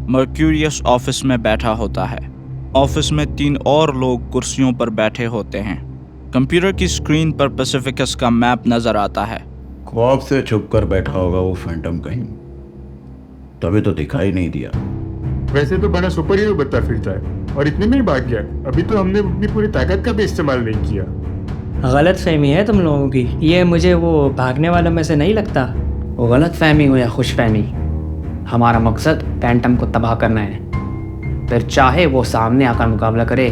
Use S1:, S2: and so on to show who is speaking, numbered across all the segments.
S1: Mercurius office में बैठा होता है। ऑफिस में 3 और लोग कुर्सियों पर बैठे होते हैं। कंप्यूटर की स्क्रीन पर पैसिफिकस का मैप नजर आता है।
S2: ख्वाब से छुप कर बैठा होगा वो फैंटम कहीं, तभी तो दिखाई नहीं दिया।
S3: वैसे तो बड़ा सुपर हीरो बनता फिरता है और इतने में ही भाग गया। अभी तो हमने अपनी पूरी ताकत का भी इस्तेमाल नहीं किया।
S4: गलत फहमी है तुम लोगों की। ये मुझे वो भागने वालों में से नहीं लगता।
S5: वो गलत फहमी हो या खुश फहमी, हमारा मकसद फैंटम को तबाह करना है। फिर चाहे वो सामने आकर मुकाबला करे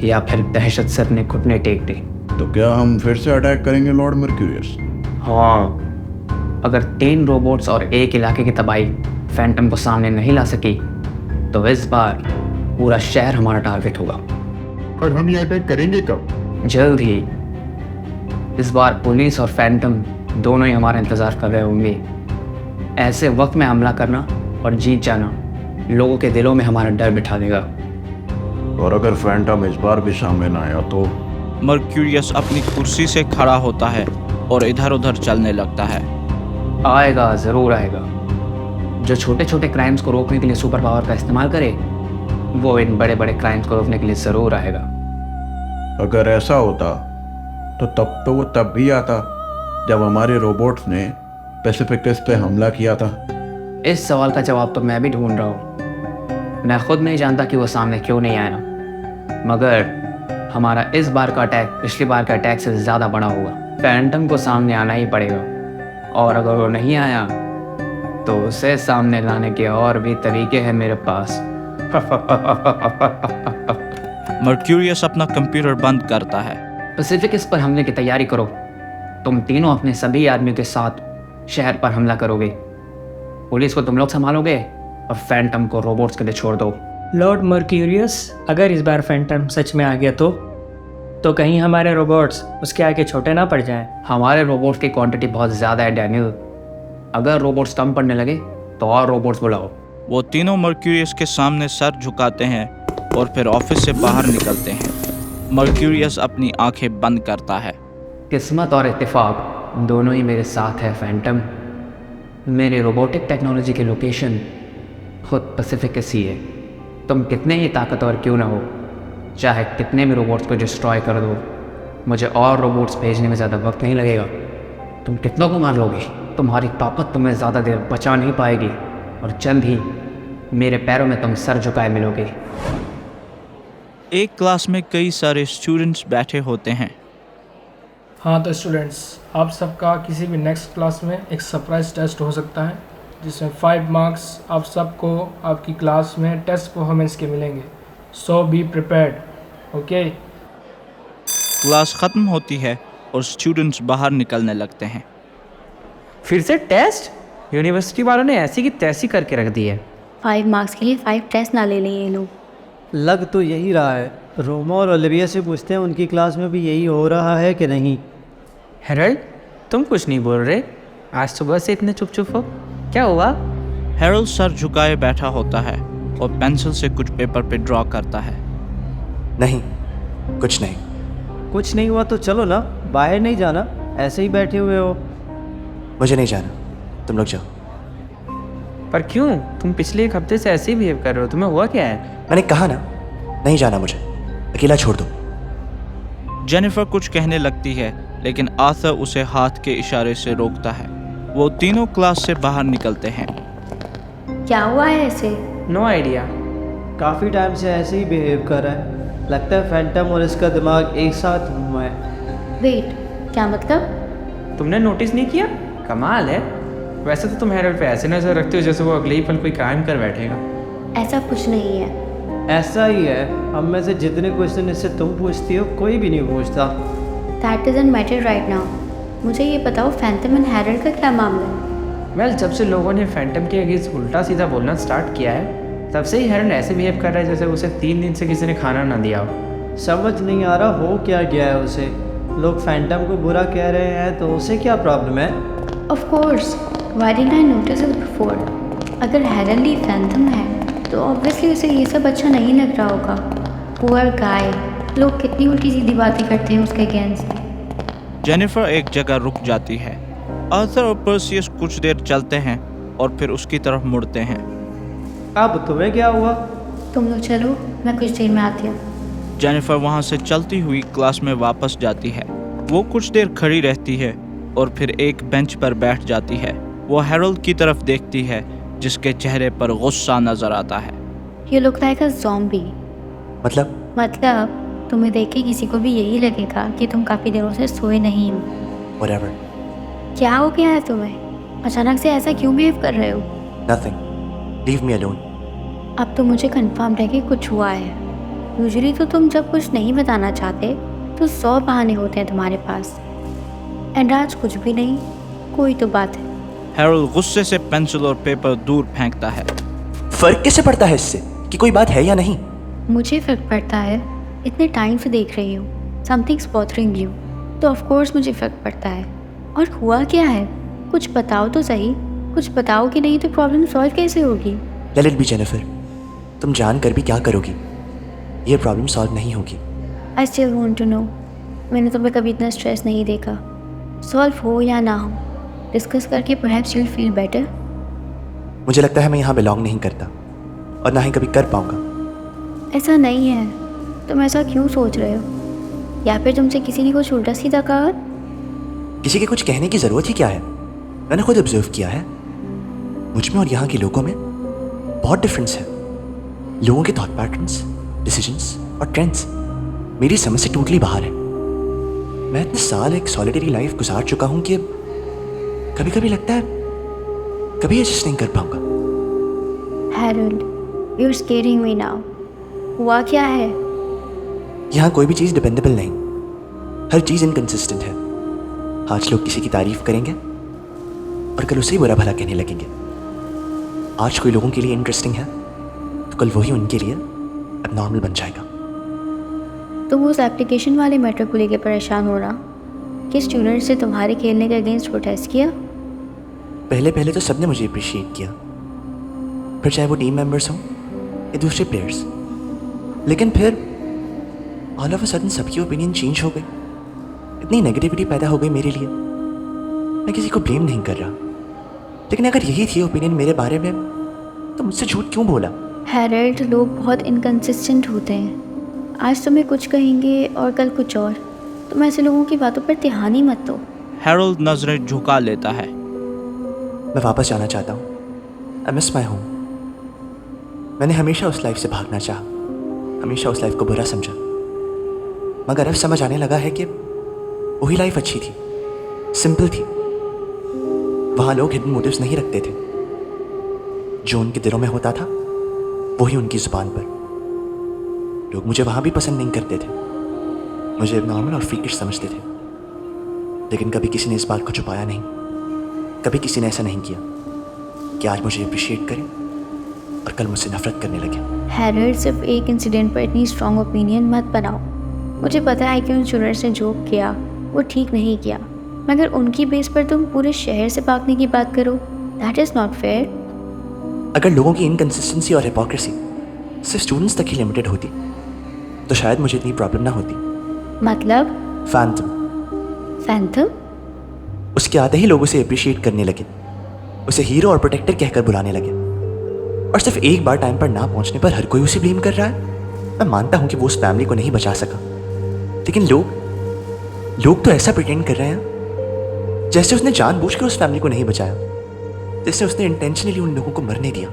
S5: या फिर दहशत से अपने घुटने टेक दे।
S2: तो क्या हम फिर से अटैक करेंगे लॉर्ड मर्क्यूरियस?
S5: हाँ, अगर 3 रोबोट्स और एक इलाके की तबाही फैंटम को सामने नहीं ला सकी तो इस बार पूरा शहर हमारा टारगेट होगा।
S3: और हम ये अटैक करेंगे कब?
S5: जल्द ही। इस बार पुलिस और फैंटम दोनों ही हमारा इंतज़ार कर रहे होंगे। ऐसे वक्त में हमला करना और जीत जाना लोगों के दिलों में हमारा डर बिठा देगा।
S2: और अगर फैंटम इस बार भी सामने ना आया तो?
S1: मर्क्यूरियस अपनी कुर्सी से खड़ा होता है और इधर उधर चलने लगता है।
S5: आएगा, ज़रूर आएगा। जो छोटे छोटे क्राइम्स को रोकने के लिए सुपर पावर का इस्तेमाल करे, वो इन बड़े बड़े क्राइम्स को रोकने के लिए ज़रूर आएगा।
S2: अगर ऐसा होता तो वो तब भी आता जब हमारे रोबोट्स ने पैसिफिकस पे हमला किया था।
S5: इस सवाल का जवाब तो मैं भी ढूंढ रहा हूँ। मैं खुद नहीं जानता कि वो सामने क्यों नहीं आया, मगर हमारा इस बार का अटैक पिछली बार के अटैक से ज़्यादा बड़ा होगा। फैंटम को सामने आना ही पड़ेगा, और अगर वो नहीं आया तो उसे सामने लाने के और भी तरीके हैं मेरे पास।
S1: मर्क्यूरियस अपना कंप्यूटर बंद करता है।
S5: पैसिफिकस पर हमले की तैयारी करो। तुम तीनों अपने सभी आदमियों के साथ शहर पर हमला करोगे। पुलिस को तुम लोग संभालोगे और फैंटम को रोबोट्स के लिए छोड़ दो।
S4: लॉर्ड मर्क्यूरियस, अगर इस बार फैंटम सच में आ गया तो कहीं हमारे रोबोट्स उसके आगे छोटे ना पड़ जाएं।
S5: हमारे रोबोट्स की क्वांटिटी बहुत ज़्यादा है डैनियल। अगर रोबोट्स कम पड़ने लगे तो और रोबोट्स बुलाओ।
S1: वो तीनों मर्क्यूरियस के सामने सर झुकाते हैं और फिर ऑफिस से बाहर निकलते हैं। मर्क्यूरियस अपनी आंखें बंद करता है।
S5: किस्मत और इत्तेफाक दोनों ही मेरे साथ है फैंटम। मेरे रोबोटिक टेक्नोलॉजी की लोकेशन खुद पैसिफिकस ही है। तुम कितने ही ताकतवर क्यों ना हो, चाहे कितने भी रोबोट्स को डिस्ट्रॉय कर दो, मुझे और रोबोट्स भेजने में ज़्यादा वक्त नहीं लगेगा। तुम कितनों को मार लोगे, तुम्हारी ताकत तुम्हें ज़्यादा देर बचा नहीं पाएगी, और जल्द ही मेरे पैरों में तुम सर झुकाए मिलोगे।
S1: एक क्लास में कई सारे स्टूडेंट्स बैठे होते हैं।
S6: हाँ तो स्टूडेंट्स, आप सबका किसी भी नेक्स्ट क्लास में एक सरप्राइज टेस्ट हो सकता है, जिसमें 5 मार्क्स आप सबको आपकी क्लास में टेस्ट परफॉर्मेंस के मिलेंगे। सो बी प्रिपेयर्ड, ओके।
S1: क्लास ख़त्म होती है और स्टूडेंट्स बाहर निकलने लगते हैं।
S7: फिर से टेस्ट? यूनिवर्सिटी वालों ने ऐसी की तैसी करके रख दी है।
S8: 5 मार्क्स के लिए 5 टेस्ट ना ले लें ये लोग।
S9: लग तो यही रहा है। रोमा और ओलिविया से पूछते हैं उनकी क्लास में भी यही हो रहा है कि नहीं।
S7: हेरल्ड, तुम कुछ नहीं बोल रहे? आज सुबह से इतने चुप चुप हो, क्या हुआ?
S1: हैरोल्ड सर झुकाए बैठा होता है और पेंसिल से कुछ पेपर पे ड्रॉ करता है।
S10: नहीं, कुछ नहीं।
S9: कुछ नहीं हुआ तो चलो ना, बाहर नहीं जाना, ऐसे ही बैठे हुए हो।
S10: मुझे नहीं जाना, तुम लोग जाओ।
S7: पर क्यों? तुम पिछले 1 हफ्ते से ऐसे ही बिहेव कर रहे हो, तुम्हें हुआ क्या है?
S10: मैंने कहा ना, नहीं जाना मुझे, अकेला छोड़ दो।
S1: जेनिफर कुछ कहने लगती है, लेकिन आर्थर उसे हाथ के इशारे से रोकता है। वो तीनों क्लास से बाहर निकलते हैं।
S8: क्या हुआ है ऐसे?
S7: No idea.
S9: काफ़ी टाइम से ऐसे ही बिहेव कर रहा है। लगता है फैंटम और इसका दिमाग एक साथ हुआ है।
S8: वेट, क्या मतलब?
S7: तुमने नोटिस नहीं किया? कमाल है। वैसे तो तुम हेरल्ड पे ऐसे नज़र रखते हो जैसे वो अगले ही पल कोई क्राइम कर बैठेगा।
S8: ऐसा कुछ नहीं है।
S9: ऐसा ही है। हम में से जितने क्वेश्चन इससे तुम पूछती हो कोई भी नहीं पूछता।
S8: That doesn't matter right now. मुझे ये बताओ, फैंटम एंड हैरल्ड का क्या मामला है?
S7: वेल, जब से लोगों ने फैंटम के अगेंस्ट उल्टा सीधा बोलना स्टार्ट किया है, तब से ही हेरल्ड ऐसे बिहेव कर रहा है जैसे उसे 3 दिन से किसी ने खाना ना दिया हो।
S9: समझ नहीं आ रहा हो क्या गया है उसे। लोग फैंटम को बुरा कह रहे हैं तो उसे क्या प्रॉब्लम है?
S8: Of course, why didn't I notice it before? अगर हैरल्ड ही फैंटम है तो ऑब्वियसली उसे ये सब अच्छा नहीं लग रहा होगा। पुअर गाय, लोग कितनी उल्टी सीधी बातें करते हैं उसके अगेंस्ट।
S1: जेनिफर एक जगह रुक जाती है। आर्थर और पर्सियस कुछ देर चलते हैं और फिर उसकी तरफ मुड़ते हैं।
S9: अब तुम्हें क्या हुआ?
S8: तुम लोग चलो, मैं कुछ देर में आती हूँ।
S1: जेनिफर वहाँ से चलती हुई क्लास में वापस जाती है। वो कुछ देर खड़ी रहती है और फिर एक बेंच पर बैठ जाती है। वो हैरोल्ड की तरफ देखती है जिसके चेहरे पर गुस्सा नजर आता है।
S8: You look like a zombie।
S10: मतलब
S8: तुम्हें देख के किसी को भी यही लगेगा कि तुम काफ़ी दिनों से सोए नहीं हो।
S10: whatever,
S8: क्या हो गया है तुम्हें? अचानक से ऐसा क्यों बिहेव कर रहे हो?
S10: nothing. Leave me alone.
S8: अब तो मुझे कंफर्म है कि कुछ हुआ है। यूजुअली तो तुम जब कुछ नहीं बताना चाहते तो 100 बहाने होते हैं तुम्हारे पास। एंड आज कुछ भी नहीं, कोई तो बात है।
S1: हैरोल्ड गुस्से से पेंसिल और पेपर दूर फेंकता है।
S10: फर्क कैसे पड़ता है इससे कि कोई बात है या नहीं?
S8: मुझे फर्क पड़ता है, इतने टाइम से देख रही हूँ। समथिंग्स बॉथरिंग यू, तो ऑफ कोर्स मुझे फर्क पड़ता है। और हुआ क्या है? कुछ बताओ तो सही। कुछ बताओगे नहीं तो प्रॉब्लम सॉल्व कैसे होगी?
S10: Let it be, Jennifer. तुम जान कर भी क्या करोगी? ये प्रॉब्लम सॉल्व नहीं होगी।
S8: I still want to know. मैंने तुम्हें कभी इतना स्ट्रेस नहीं देखा। सॉल्व हो या ना हो, डिस्कस करके perhaps you will feel better.
S10: मुझे लगता है मैं यहाँ बिलोंग नहीं करता और ना ही कभी कर पाऊंगा।
S8: ऐसा नहीं है। तुम ऐसा क्यों सोच रहे हो? या फिर तुमसे किसी ने कुछ उल्टा सीधा कहा?
S10: किसी के कुछ कहने की ज़रूरत ही क्या है? मैंने खुद ऑब्जर्व किया है, मुझ में और यहाँ के लोगों में बहुत डिफरेंस है। लोगों के थॉट पैटर्न्स, डिसीजंस और ट्रेंड्स मेरी समझ से टोटली बाहर है। मैं इतने साल एक सॉलिटरी लाइफ गुजार चुका हूँ कि कभी कभी लगता है कभी एडजस्ट नहीं कर पाऊंगा।
S8: Harold, you are scaring me now. हुआ क्या है?
S10: यहाँ कोई भी चीज़ डिपेंडेबल नहीं, हर चीज़ इनकंसिस्टेंट है। आज लोग किसी की तारीफ करेंगे और कल उसे ही बुरा भला कहने लगेंगे। आज कोई लोगों के लिए इंटरेस्टिंग है तो कल वही उनके लिए अब नॉर्मल बन जाएगा।
S8: तुम उस एप्लीकेशन वाले मैटर को लेकर परेशान हो रहा कि स्टूडेंट से तुम्हारे खेलने के अगेंस्ट प्रोटेस्ट किया?
S10: पहले पहले तो सबने मुझे अप्रिशिएट किया, फिर चाहे वो टीम मेंबर्स हों या दूसरे प्लेयर्स। लेकिन फिर ऑल ऑफ अ सडन सबकी ओपिनियन चेंज हो गई। इतनी नेगेटिविटी पैदा हो गई मेरे लिए। मैं किसी को ब्लेम नहीं कर रहा, लेकिन अगर यही थी ओपिनियन मेरे बारे में तो मुझसे झूठ क्यों बोला?
S8: हैरोल्ड, लोग बहुत इनकंसिस्टेंट होते हैं। आज तुम्हें कुछ कहेंगे और कल कुछ और। तुम ऐसे लोगों की बातों पर ध्यान ही मत दो।
S1: हैरोल्ड नजरें झुका लेता है।
S10: मैं वापस जाना चाहता हूँ। I miss my home. मैंने हमेशा उस लाइफ से भागना चाहा, हमेशा उस लाइफ को बुरा समझा, मगर अब समझ आने लगा है कि वही लाइफ अच्छी थी, सिंपल थी। वहाँ लोग हिडन मोटिव्स नहीं रखते थे। जो उनके दिलों में होता था वही उनकी ज़ुबान पर। लोग मुझे वहाँ भी पसंद नहीं करते थे, मुझे नॉर्मल और फ्रीकिश समझते थे। लेकिन कभी किसी ने इस बात को छुपाया नहीं, कभी किसी ने ऐसा नहीं किया कि आज मुझे अप्रिशिएट करें और कल मुझसे नफरत करने लगे।
S8: हैरोल्ड, सिर्फ एक इंसिडेंट पर इतनी स्ट्रॉन्ग ओपिनियन मत बनाओ। मुझे पता है कि उन स्टूडेंट्स ने जो किया वो ठीक नहीं किया, मगर उनकी बेस पर तुम पूरे शहर से भागने की बात करो। That is not fair.
S10: अगर लोगों की इनकंसिस्टेंसी और हिपोक्रेसी सिर्फ स्टूडेंट्स तक ही लिमिटेड होती तो शायद मुझे इतनी प्रॉब्लम ना होती।
S8: मतलब?
S10: फैंटम।
S8: उसके
S10: आते ही लोग उसे अप्रिशिएट करने लगे, उसे हीरो और प्रोटेक्टर कहकर बुलाने लगे। और सिर्फ एक बार टाइम पर ना पहुंचने पर हर कोई उसे ब्लेम कर रहा है। मैं मानता हूं कि वो उस फैमिली को नहीं बचा सका, लेकिन लोग तो ऐसा प्रिटेंड कर रहे हैं जैसे उसने जानबूझकर उस फैमिली को नहीं बचाया, जैसे उसने इंटेंशनली उन लोगों को मरने दिया।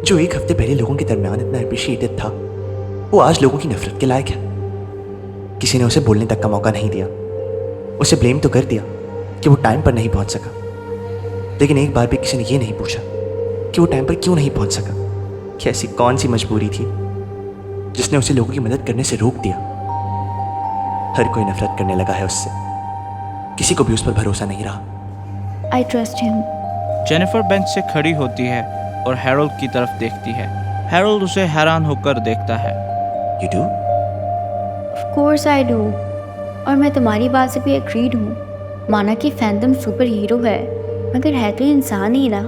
S10: जो एक हफ्ते पहले लोगों के दरमियान इतना अप्रिशिएटेड था, वो आज लोगों की नफरत के लायक है। किसी ने उसे बोलने तक का मौका नहीं दिया, उसे ब्लेम तो कर दिया कि वो टाइम पर नहीं पहुंच सका, लेकिन एक बार भी किसी ने ये नहीं पूछा कि वो टाइम पर क्यों नहीं पहुंच सका, कि ऐसी कौन सी मजबूरी थी जिसने उसे लोगों की मदद करने से रोक दिया। हर कोई नफरत करने लगा है उससे, किसी को भी उस पर भरोसा नहीं रहा।
S8: I trust him.
S1: Jennifer bench से खड़ी होती है और हैरोल्ड की तरफ देखती है। हैरोल्ड उसे हैरान होकर देखता है।
S10: You do?
S8: Of course I do। और मैं तुम्हारी बात से भी एग्रीड हूँ। माना कि फैंटम सुपर हीरो है, मगर है तो इंसान ही ना।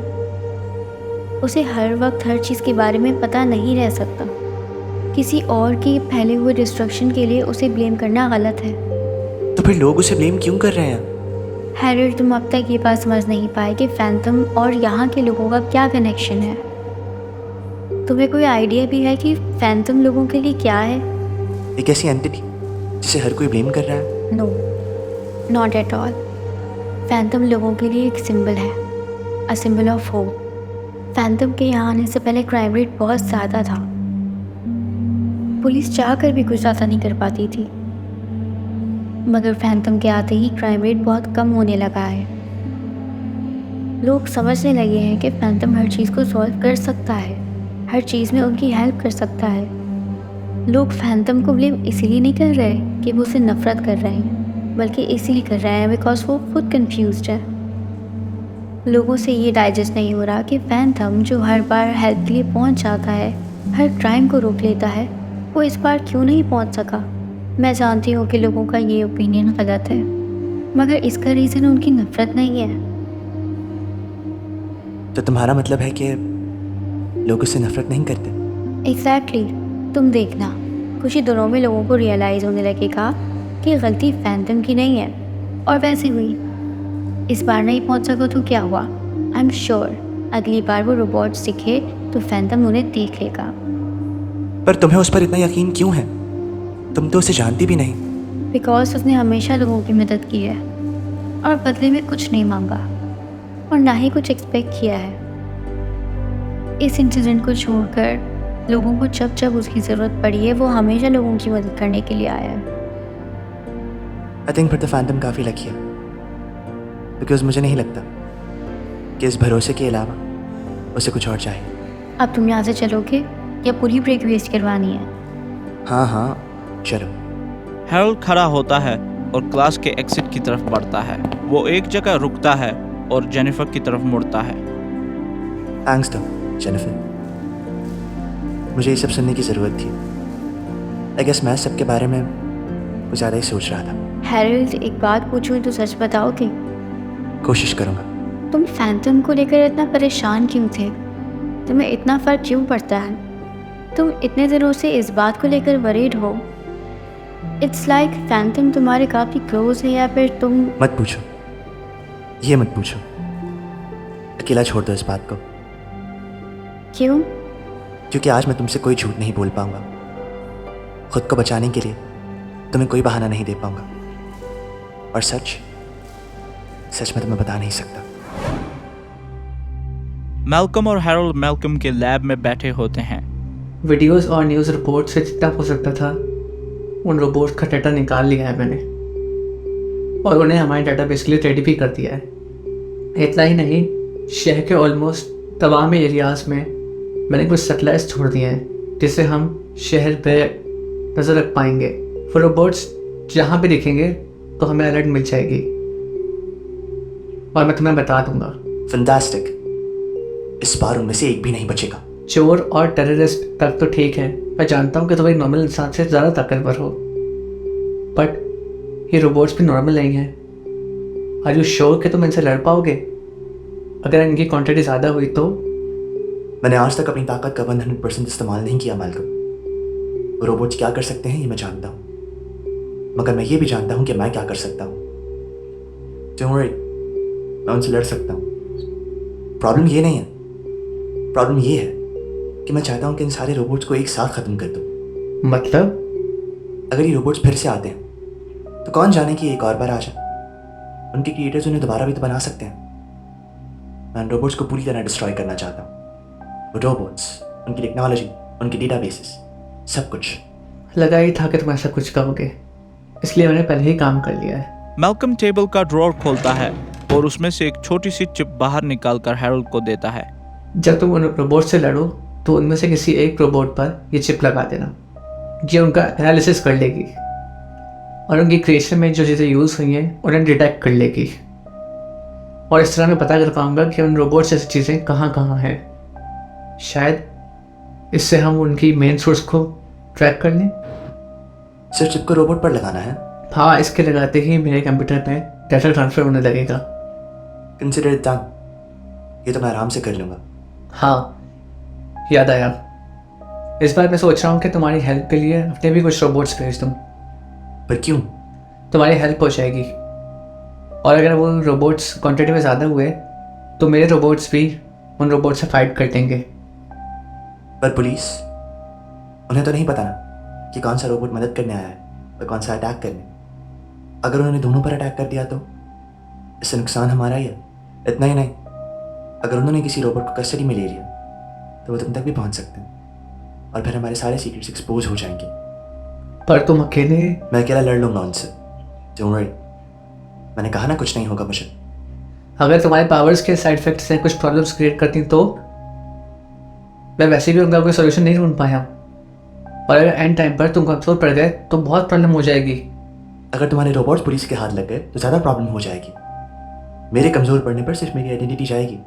S8: उसे हर वक्त हर चीज़ के बारे में पता नहीं रह सकता। किसी और के फैले हुए डिस्ट्रक्शन के लिए उसे ब्लेम करना गलत है।
S10: तो फिर लोग उसे ब्लेम क्यों कर रहे हैं?
S8: हैरोल्ड, तुम अब तक ये बात समझ नहीं पाए कि फैंटम और यहाँ के लोगों का क्या कनेक्शन है। तुम्हें कोई आइडिया भी है कि फैंटम लोगों के लिए क्या है?
S10: एक ऐसी एंटिटी जिसे हर कोई ब्लेम कर रहा है।
S8: No, not at all. Phantom लोगों के लिए एक सिंबल है, a symbol of hope. Phantom के यहाँ आने से पहले क्राइम रेट बहुत ज़्यादा था। पुलिस चाह कर भी कुछ ज़्यादा नहीं कर पाती थी, मगर फैंटम के आते ही क्राइम रेट बहुत कम होने लगा है। लोग समझने लगे हैं कि फैंटम हर चीज़ को सॉल्व कर सकता है, हर चीज़ में उनकी हेल्प कर सकता है। लोग फैंटम को ब्लेम इसीलिए नहीं कर रहे कि वो उससे नफ़रत कर रहे हैं, बल्कि इसीलिए कर रहे हैं बिकॉज वो खुद कंफ्यूज्ड है। लोगों से ये डाइजेस्ट नहीं हो रहा कि फैंटम जो हर बार हेल्प के लिए पहुंच जाता है, हर क्राइम को रोक लेता है, वो इस बार क्यों नहीं पहुंच सका। मैं जानती हूँ कि लोगों का ये ओपिनियन गलत है, मगर इसका रीज़न उनकी नफ़रत नहीं है।
S10: तो तुम्हारा मतलब है कि लोग उससे नफरत नहीं करते?
S8: एग्जैक्टली। तुम देखना, कुछ ही दिनों में लोगों को रियलाइज़ होने लगेगा कि गलती फैंटम की नहीं है, और वैसे हुई। इस बार नहीं पहुंच सको तो क्या हुआ, आई एम श्योर अगली बार वो रोबोट्स दिखे तो फैंटम उन्हें देख लेगा।
S10: पर तुम्हें उस पर इतना यकीन क्यों है? तुम तो उसे जानती भी नहीं।
S8: बिकॉज उसने हमेशा लोगों की मदद की है और बदले में कुछ नहीं मांगा और ना ही कुछ एक्सपेक्ट किया है। इस इंसिडेंट को छोड़कर लोगों को जब जब उसकी ज़रूरत पड़ी है, वो हमेशा लोगों की मदद करने के लिए आया है।
S10: आई थिंक फिर तो फैंटम काफ़ी लकी है, बिकॉज मुझे नहीं लगता कि इस भरोसे के अलावा उसे कुछ और चाहिए।
S8: अब तुम यहाँ से चलोगे या पूरी ब्रेक वेस्ट करवानी है?
S10: हाँ चलो।
S1: हैरोल्ड खड़ा होता है और क्लास के एग्जिट की तरफ बढ़ता है। वो एक जगह रुकता है और जेनिफर की तरफ मुड़ता है।
S10: थैंक्स तो जेनिफर, मुझे ये सब सुनने की ज़रूरत थी। आई गेस मैं सबके बारे में कुछ ज़्यादा ही सोच रहा था।
S8: हैरोल्ड, एक बात पूछूं तो सच बताओगे?
S10: कोशिश करूँगा।
S8: तुम फैंटम को लेकर इतना परेशान क्यों थे? तुम्हें इतना फ़र्क क्यों पड़ता है? तुम इतने दिनों से इस बात को लेकर वरीड हो। इट्स लाइक फैंटम तुम्हारे काफ़ी क्लोज है, या फिर तुम...
S10: मत पूछो, ये मत पूछो। अकेला छोड़ दो इस बात को।
S8: क्यों?
S10: क्योंकि आज मैं तुमसे कोई झूठ नहीं बोल पाऊंगा। खुद को बचाने के लिए तुम्हें कोई बहाना नहीं दे पाऊंगा, और सच मैं तुम्हें बता नहीं सकता।
S1: मैल्कम और हैरोल्ड मैल्कम के लैब में बैठे होते हैं।
S7: वीडियोस और न्यूज़ रिपोर्ट से जितना हो सकता था उन रोबोट्स का डाटा निकाल लिया है मैंने, और उन्हें हमारे डाटाबेस के लिए रेडी भी कर दिया है। इतना ही नहीं, शहर के ऑलमोस्ट तमाम एरियाज़ में मैंने कुछ सैटेलाइट्स छोड़ दिए हैं जिससे हम शहर पे नज़र रख पाएंगे। वो रोबोट्स जहाँ भी दिखेंगे तो हमें अलर्ट मिल जाएगी, और मैं तुम्हें बता दूंगा।
S10: फैंटास्टिक। इस बार उनमें से एक भी नहीं बचेगा।
S7: चोर और टेररिस्ट तक तो ठीक है, मैं जानता हूँ कि तुम एक नॉर्मल इंसान से ज़्यादा ताकतवर हो, बट ये रोबोट्स भी नॉर्मल नहीं हैं। आर यू श्योर कि तुम इनसे लड़ पाओगे? अगर इनकी क्वांटिटी ज़्यादा हुई तो?
S10: मैंने आज तक अपनी ताकत का 100% इस्तेमाल नहीं किया मैल्कम। रोबोट्स क्या कर सकते हैं ये मैं जानता हूँ, मगर मैं ये भी जानता हूँ कि मैं क्या कर सकता हूँ। डोंट वरी, मैं उनसे लड़ सकता हूँ। प्रॉब्लम ये नहीं है, प्रॉब्लम ये है कि मैं चाहता हूँ कि इन सारे रोबोट्स को एक साथ ख़त्म कर दूँ।
S7: मतलब?
S10: अगर ये रोबोट्स फिर से आते हैं तो कौन जाने कि एक और बार आ जाए। उनके क्रिएटर्स उन्हें दोबारा भी तो बना सकते हैं। मैं रोबोट्स को पूरी तरह डिस्ट्रॉय करना चाहता हूँ। वो रोबोट्स, उनकी टेक्नोलॉजी, उनके डेटाबेसेस, सब कुछ।
S7: लगा ही था कि तुम ऐसा कुछ कहोगे, इसलिए मैंने पहले ही काम कर लिया है।
S1: मैल्कम टेबल का ड्रॉअर खोलता है और उसमें से एक छोटी सी चिप बाहर निकालकर हैरोल्ड को देता है।
S7: जब तुम उन रोबोट से लड़ो तो उनमें से किसी एक रोबोट पर ये चिप लगा देना। ये उनका एनालिसिस कर लेगी और उनकी क्रिएशन में जो चीज़ें यूज़ हुई हैं उन्हें डिटेक्ट कर लेगी, और इस तरह मैं पता कर पाऊँगा कि उन रोबोट से ऐसी चीज़ें कहाँ कहाँ हैं। शायद इससे हम उनकी मेन सोर्स को ट्रैक कर लें।
S10: सिर्फ चिप को रोबोट पर लगाना है?
S7: हाँ, इसके लगाते ही मेरे कंप्यूटर में डाटा ट्रांसफ़र होने लगेगा।
S10: Consider it done. ये तो मैं आराम से कर लूँगा।
S7: हाँ, याद आया, इस बार मैं सोच रहा हूँ कि तुम्हारी हेल्प के लिए अपने भी कुछ रोबोट्स भेज दूँ।
S10: पर क्यों?
S7: तुम्हारी हेल्प हो जाएगी, और अगर वो रोबोट्स क्वांटिटी में ज़्यादा हुए तो मेरे रोबोट्स भी उन रोबोट से फाइट कर देंगे।
S10: पर पुलिस, उन्हें तो नहीं पता ना कि कौन सा रोबोट मदद करने आया है और कौन सा अटैक करने। अगर उन्होंने दोनों पर अटैक कर दिया तो इससे नुकसान हमारा ही है। इतना ही नहीं, अगर उन्होंने किसी रोबोट को कस्टडी में ले लिया तो वो तुम तक भी पहुंच सकते हैं और फिर हमारे सारे सीक्रेट्स एक्सपोज हो जाएंगे।
S7: पर तुम अकेले?
S10: मैं अकेला लड़ लूंगा उनसे, डोंट वरी। मैंने कहा ना कुछ नहीं होगा मुझे।
S7: अगर तुम्हारे पावर्स के साइड इफेक्ट्स से कुछ प्रॉब्लम्स क्रिएट करती तो मैं वैसे भी उनका कोई सोल्यूशन नहीं ढूंढ पाया, और अगर एंड टाइम पर तुम कमजोर पड़ गए तो बहुत प्रॉब्लम हो जाएगी।
S10: अगर तुम्हारे रोबोट्स पुलिस के हाथ लग गए तो ज़्यादा प्रॉब्लम हो जाएगी। मेरे कमज़ोर पड़ने पर सिर्फ मेरी आइडेंटिटी जाएगी,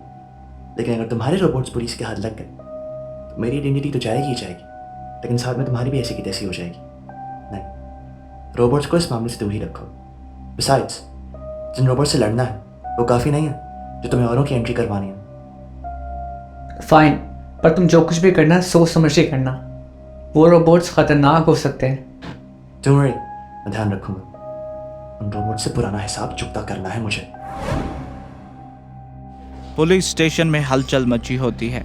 S10: लेकिन अगर तुम्हारे रोबोट्स पुलिस के हाथ लग गए तो मेरी आइडेंटिटी तो जाएगी ही जाएगी, लेकिन साथ में तुम्हारी भी ऐसी की तैसी हो जाएगी। नहीं, रोबोट्स को इस मामले से दूर ही रखो। बिसाइड्स, जिन रोबोट्स से लड़ना है वो काफ़ी नहीं है जो तुम्हें औरों की एंट्री करवानी है।
S7: फाइन, पर तुम जो कुछ भी करना सोच समझ के करना। वो रोबोट्स खतरनाक हो सकते हैं।
S10: डोंट वरी, मैं ध्यान रखूंगा। उन रोबोट से पुराना हिसाब चुकता करना है मुझे।
S1: पुलिस स्टेशन में हलचल मची होती है।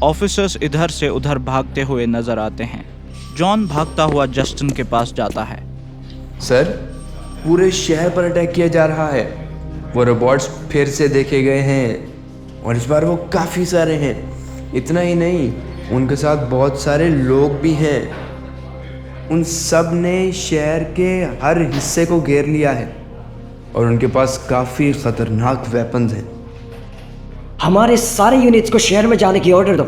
S1: ऑफिसर्स इधर से उधर भागते हुए नजर आते हैं। जॉन भागता हुआ जस्टिन के पास जाता है।
S11: सर, पूरे शहर पर अटैक किया जा रहा है। वो रोबोट्स फिर से देखे गए हैं और इस बार वो काफ़ी सारे हैं। इतना ही नहीं, उनके साथ बहुत सारे लोग भी हैं। उन सब ने शहर के हर हिस्से को घेर लिया है और उनके पास काफ़ी ख़तरनाक वेपन्स हैं।
S12: हमारे सारे यूनिट्स को शहर में जाने की ऑर्डर दो।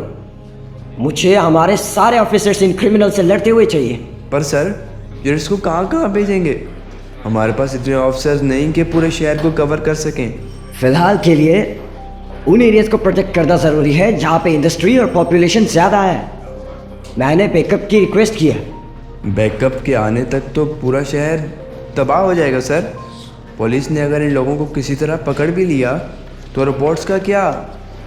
S12: मुझे हमारे सारे ऑफिसर्स इन क्रिमिनल से लड़ते हुए चाहिए।
S11: पर सर, यूनिट्स को कहाँ भेजेंगे? हमारे पास इतने ऑफिसर्स नहीं कि पूरे शहर को कवर कर सकें।
S12: फिलहाल के लिए उन एरियाज को प्रोटेक्ट करना ज़रूरी है जहाँ पे इंडस्ट्री और पॉपुलेशन ज़्यादा है। मैंने बैकअप की रिक्वेस्ट की है।
S11: बैकअप के आने तक तो पूरा शहर तबाह हो जाएगा सर। पुलिस ने अगर इन लोगों को किसी तरह पकड़ भी लिया तो रोबोट्स का क्या?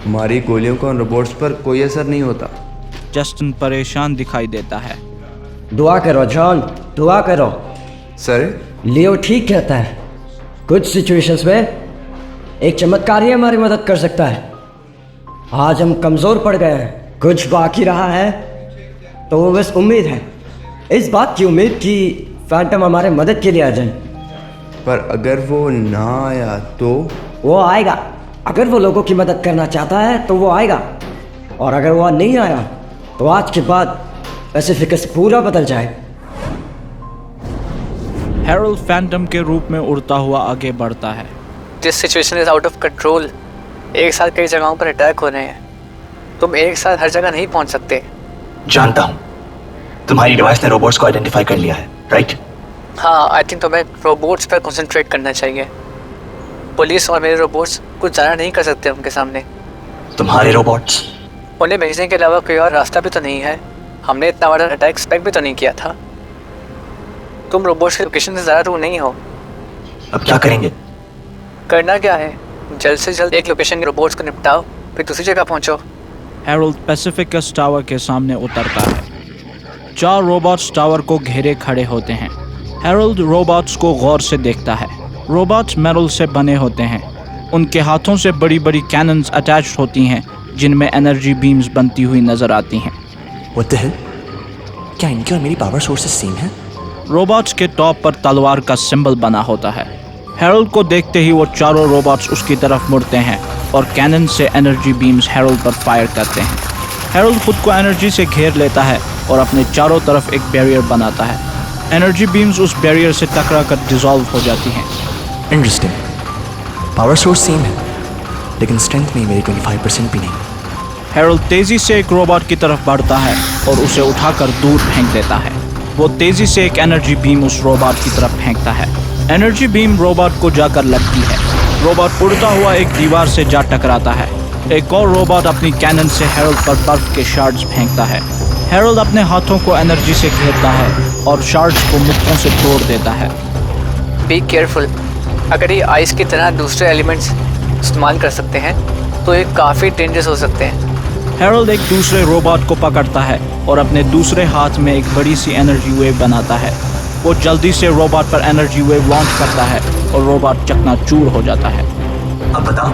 S11: हमारी गोलियों का उन रोबोट्स पर कोई असर नहीं होता।
S1: जस्टिन परेशान दिखाई देता है।
S12: दुआ करो जॉन, दुआ करो।
S11: सर,
S12: लियो ठीक कहता है। कुछ सिचुएशंस में एक चमत्कार ही हमारी मदद कर सकता है। आज हम कमज़ोर पड़ गए हैं, कुछ बाकी रहा है तो वो बस उम्मीद है, इस बात की उम्मीद कि फैंटम हमारे मदद के लिए आ जाए।
S11: पर अगर वो ना आया तो?
S12: वो आएगा। अगर वो लोगों की मदद करना चाहता है तो वो आएगा, और अगर वो नहीं आया तो आज के बाद पैसिफिकस पूरा बदल जाए।
S1: हैरोल्ड फैंटम के रूप में उड़ता हुआ आगे बढ़ता है।
S7: This situation is out of control. एक साथ कई जगहों पर अटैक हो रहे हैं। तुम एक साथ हर जगह नहीं पहुंच सकते।
S10: जानता हूँ, तुम्हारी डिवाइस ने रोबोट्स को आइडेंटिफाई कर लिया है, राइट?
S7: हाँ, आई थिंक तुम्हें रोबोट्स पर कंसंट्रेट करना चाहिए। पुलिस और मेरे रोबोट्स कुछ ज़्यादा नहीं कर सकते उनके सामने।
S10: तुम्हारे रोबोट्स?
S7: उन्हें भेजने के अलावा कोई और रास्ता भी तो नहीं है। हमने इतना बड़ा अटैक एक्सपेक्ट भी तो नहीं किया था। तुम रोबोट्स की लोकेशन से ज़्यादा दूर नहीं हो।
S10: अब क्या करेंगे?
S7: करना क्या है, जल्द से जल्द एक लोकेशन के रोबोट्स को निपटाओ, फिर दूसरी जगह पहुंचो।
S1: हैरोल्ड पैसिफिकस टावर के सामने उतरता है। 4 रोबोट्स टावर को घेरे खड़े होते हैं। हैरोल्ड रोबोट्स को गौर से देखता है। रोबोट्स मेटल से बने होते हैं। उनके हाथों से बड़ी बड़ी कैनन्स अटैच होती हैं जिनमें एनर्जी बीम्स बनती हुई नजर आती हैं।
S10: What the hell? क्या इनकी और मेरी पावर सोर्सेस सेम हैं?
S1: रोबोट्स के टॉप पर तलवार का सिंबल बना होता है। हैरोल्ड को देखते ही वो चारों रोबोट्स उसकी तरफ मुड़ते हैं और कैनन से एनर्जी बीम्स हैरोल्ड पर फायर करते हैं। हैरोल्ड खुद को एनर्जी से घेर लेता है और अपने चारों तरफ एक बैरियर बनाता है। एनर्जी बीम्स उस बैरियर से टकरा कर डिसॉल्व हो जाती हैं।
S10: इंटरेस्टिंग। पावर सोर्स सेम है, लेकिन स्ट्रेंथ में मेरी 25% भी नहीं।
S1: हैरोल्ड तेजी से एक रोबोट की तरफ बढ़ता है और उसे उठाकर दूर फेंक देता है। वो तेजी से एक एनर्जी बीम उस रोबोट की तरफ फेंकता है। एनर्जी बीम रोबोट को जाकर लगती है। रोबोट उड़ता हुआ एक दीवार से जा टकराता है। एक और रोबोट अपनी कैनन से हैरोल्ड पर बर्फ के शार्ड्स फेंकता है। हैरोल्ड अपने हाथों को एनर्जी से घेरता है और शार्ड्स को मुक्कों से तोड़ देता है।
S7: Be careful. अगर ये आइस की तरह दूसरे एलिमेंट्स इस्तेमाल कर सकते हैं तो ये काफ़ी डेंजरस हो सकते हैं।
S1: हैरोल्ड एक दूसरे रोबोट को पकड़ता है और अपने दूसरे हाथ में एक बड़ी सी एनर्जी वेव बनाता है। वो जल्दी से रोबोट पर एनर्जी वेव लॉन्च करता है और रोबोट चकनाचूर हो जाता है।
S10: अब बताओ,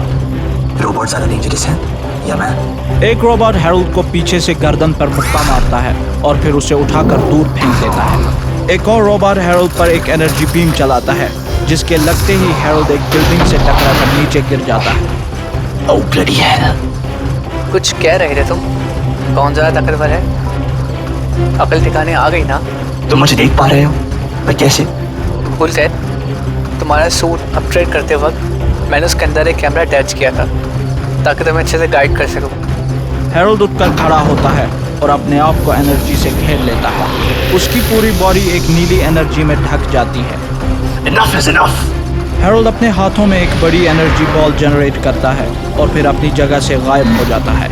S10: रोबोट ज़्यादा डेंजरस हैं किया मैं।
S1: एक रोबोट हैरोल्ड को पीछे से गर्दन पर मुक्का मारता है और फिर उसे उठाकर दूर फेंक देता है। एक और रोबोट हैरोल्ड पर एक एनर्जी बीम चलाता है, जिसके लगते ही हैरोल्ड एक बिल्डिंग से टकराकर नीचे गिर जाता है।
S10: ओह ब्लडी हेल।
S5: कुछ कह रहे थे तुम? कौन ज़्यादा ताकतवर है? अकल ठिकाने आ गई ना?
S10: तुम मुझे देख पा रहे हो? मैं कैसे?
S5: Full set. तुम्हारा सूट अपग्रेड करते वक्त मैंने उसके अंदर एक कैमरा अटैच किया था ताकि तुम्हें अच्छे से गाइड कर सकूं।
S1: हैरोल्ड उठकर खड़ा होता है और अपने आप को एनर्जी से घेर लेता है। उसकी पूरी बॉडी एक नीली एनर्जी में ढक जाती है।
S10: Enough is enough.
S1: हैरोल्ड अपने हाथों में एक बड़ी एनर्जी बॉल जनरेट करता है और फिर अपनी जगह से गायब हो जाता है।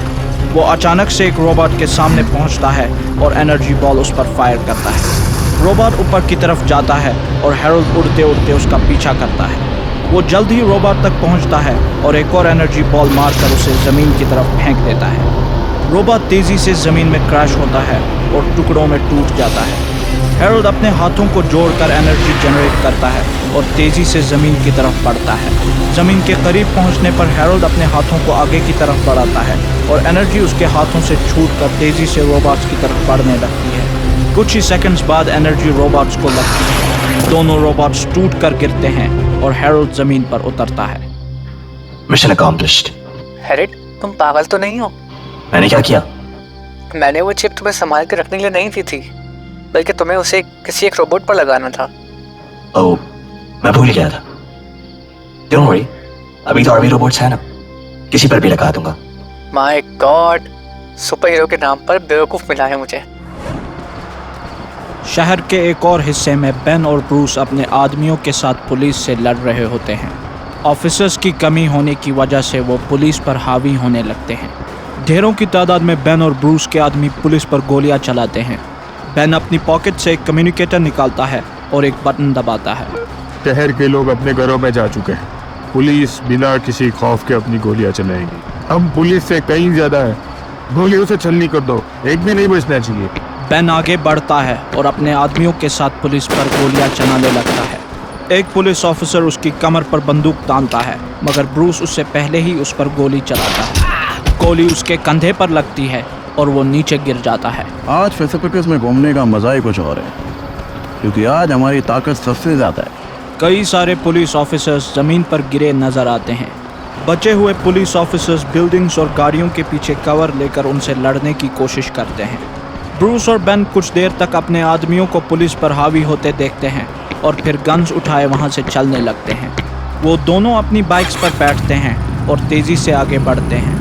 S1: वो अचानक से एक रोबोट के सामने पहुंचता है और एनर्जी बॉल उस पर फायर करता है। रोबोट ऊपर की तरफ जाता है और हैरोल्ड उड़ते उड़ते उसका पीछा करता है। वो जल्द ही रोबोट तक पहुंचता है और एक और एनर्जी बॉल मारकर उसे ज़मीन की तरफ फेंक देता है। रोबोट तेज़ी से ज़मीन में क्रैश होता है और टुकड़ों में टूट जाता है। हैरोल्ड अपने हाथों को जोड़कर एनर्जी जनरेट करता है और तेज़ी से ज़मीन की तरफ बढ़ता है। ज़मीन के करीब पहुंचने पर हैरोल्ड अपने हाथों को आगे की तरफ बढ़ाता है और एनर्जी उसके हाथों से छूटकर तेज़ी से रोबोट्स की तरफ बढ़ने लगती है। कुछ ही सेकंड्स बाद एनर्जी रोबोट्स को लगती है। दोनों रोबोट्स टूट कर गिरते हैं और हैरोल्ड ज़मीन पर उतरता है।
S10: Mission accomplished.
S5: हैरिट, तुम पागल तो नहीं हो?
S10: मैंने क्या किया?
S5: मैंने वो चिप तुम्हें संभाल के रखने के लिए नहीं दी थी, बल्कि तुम्हें उसे किसी एक रोबोट पर लगाना था।
S10: ओह, मैं भूल गया था। डोंट वरी, अभी तो और भी रोबोट्स हैं ना, किसी पर भी लगा दूंगा।
S5: माय गॉड, सुपर हीरो के नाम पर बेवकूफ़ मिला है मुझे।
S1: शहर के एक और हिस्से में बेन और ब्रूस अपने आदमियों के साथ पुलिस से लड़ रहे होते हैं। ऑफिसर्स की कमी होने की वजह से वो पुलिस पर हावी होने लगते हैं। ढेरों की तादाद में बेन और ब्रूस के आदमी पुलिस पर गोलियां चलाते हैं। बेन अपनी पॉकेट से एक कम्युनिकेटर निकालता है और एक बटन दबाता है।
S3: शहर के लोग अपने घरों में जा चुके हैं। पुलिस बिना किसी खौफ के अपनी गोलियां चलाएंगी। हम पुलिस से कहीं ज्यादा है। गोलियों से छलनी कर दो, एक भी नहीं बचना चाहिए।
S1: बेन आगे बढ़ता है और अपने आदमियों के साथ पुलिस पर गोलियां चलाने लगता है। एक पुलिस ऑफिसर उसकी कमर पर बंदूक तानता है, मगर ब्रूस उससे पहले ही उस पर गोली चलाता है। गोली उसके कंधे पर लगती है और वो नीचे गिर जाता है।
S2: आज पैसिफिकस में घूमने का मजा ही कुछ और है, क्योंकि आज हमारी ताकत सबसे ज़्यादा है।
S1: कई सारे पुलिस ऑफिसर्स ज़मीन पर गिरे नजर आते हैं। बचे हुए पुलिस ऑफिसर्स बिल्डिंग्स और गाड़ियों के पीछे कवर लेकर उनसे लड़ने की कोशिश करते हैं। ब्रूस और बेन कुछ देर तक अपने आदमियों को पुलिस पर हावी होते देखते हैं और फिर गन्स उठाए वहां से चलने लगते हैं। वो दोनों अपनी बाइक्स पर बैठते हैं और तेज़ी से आगे बढ़ते हैं।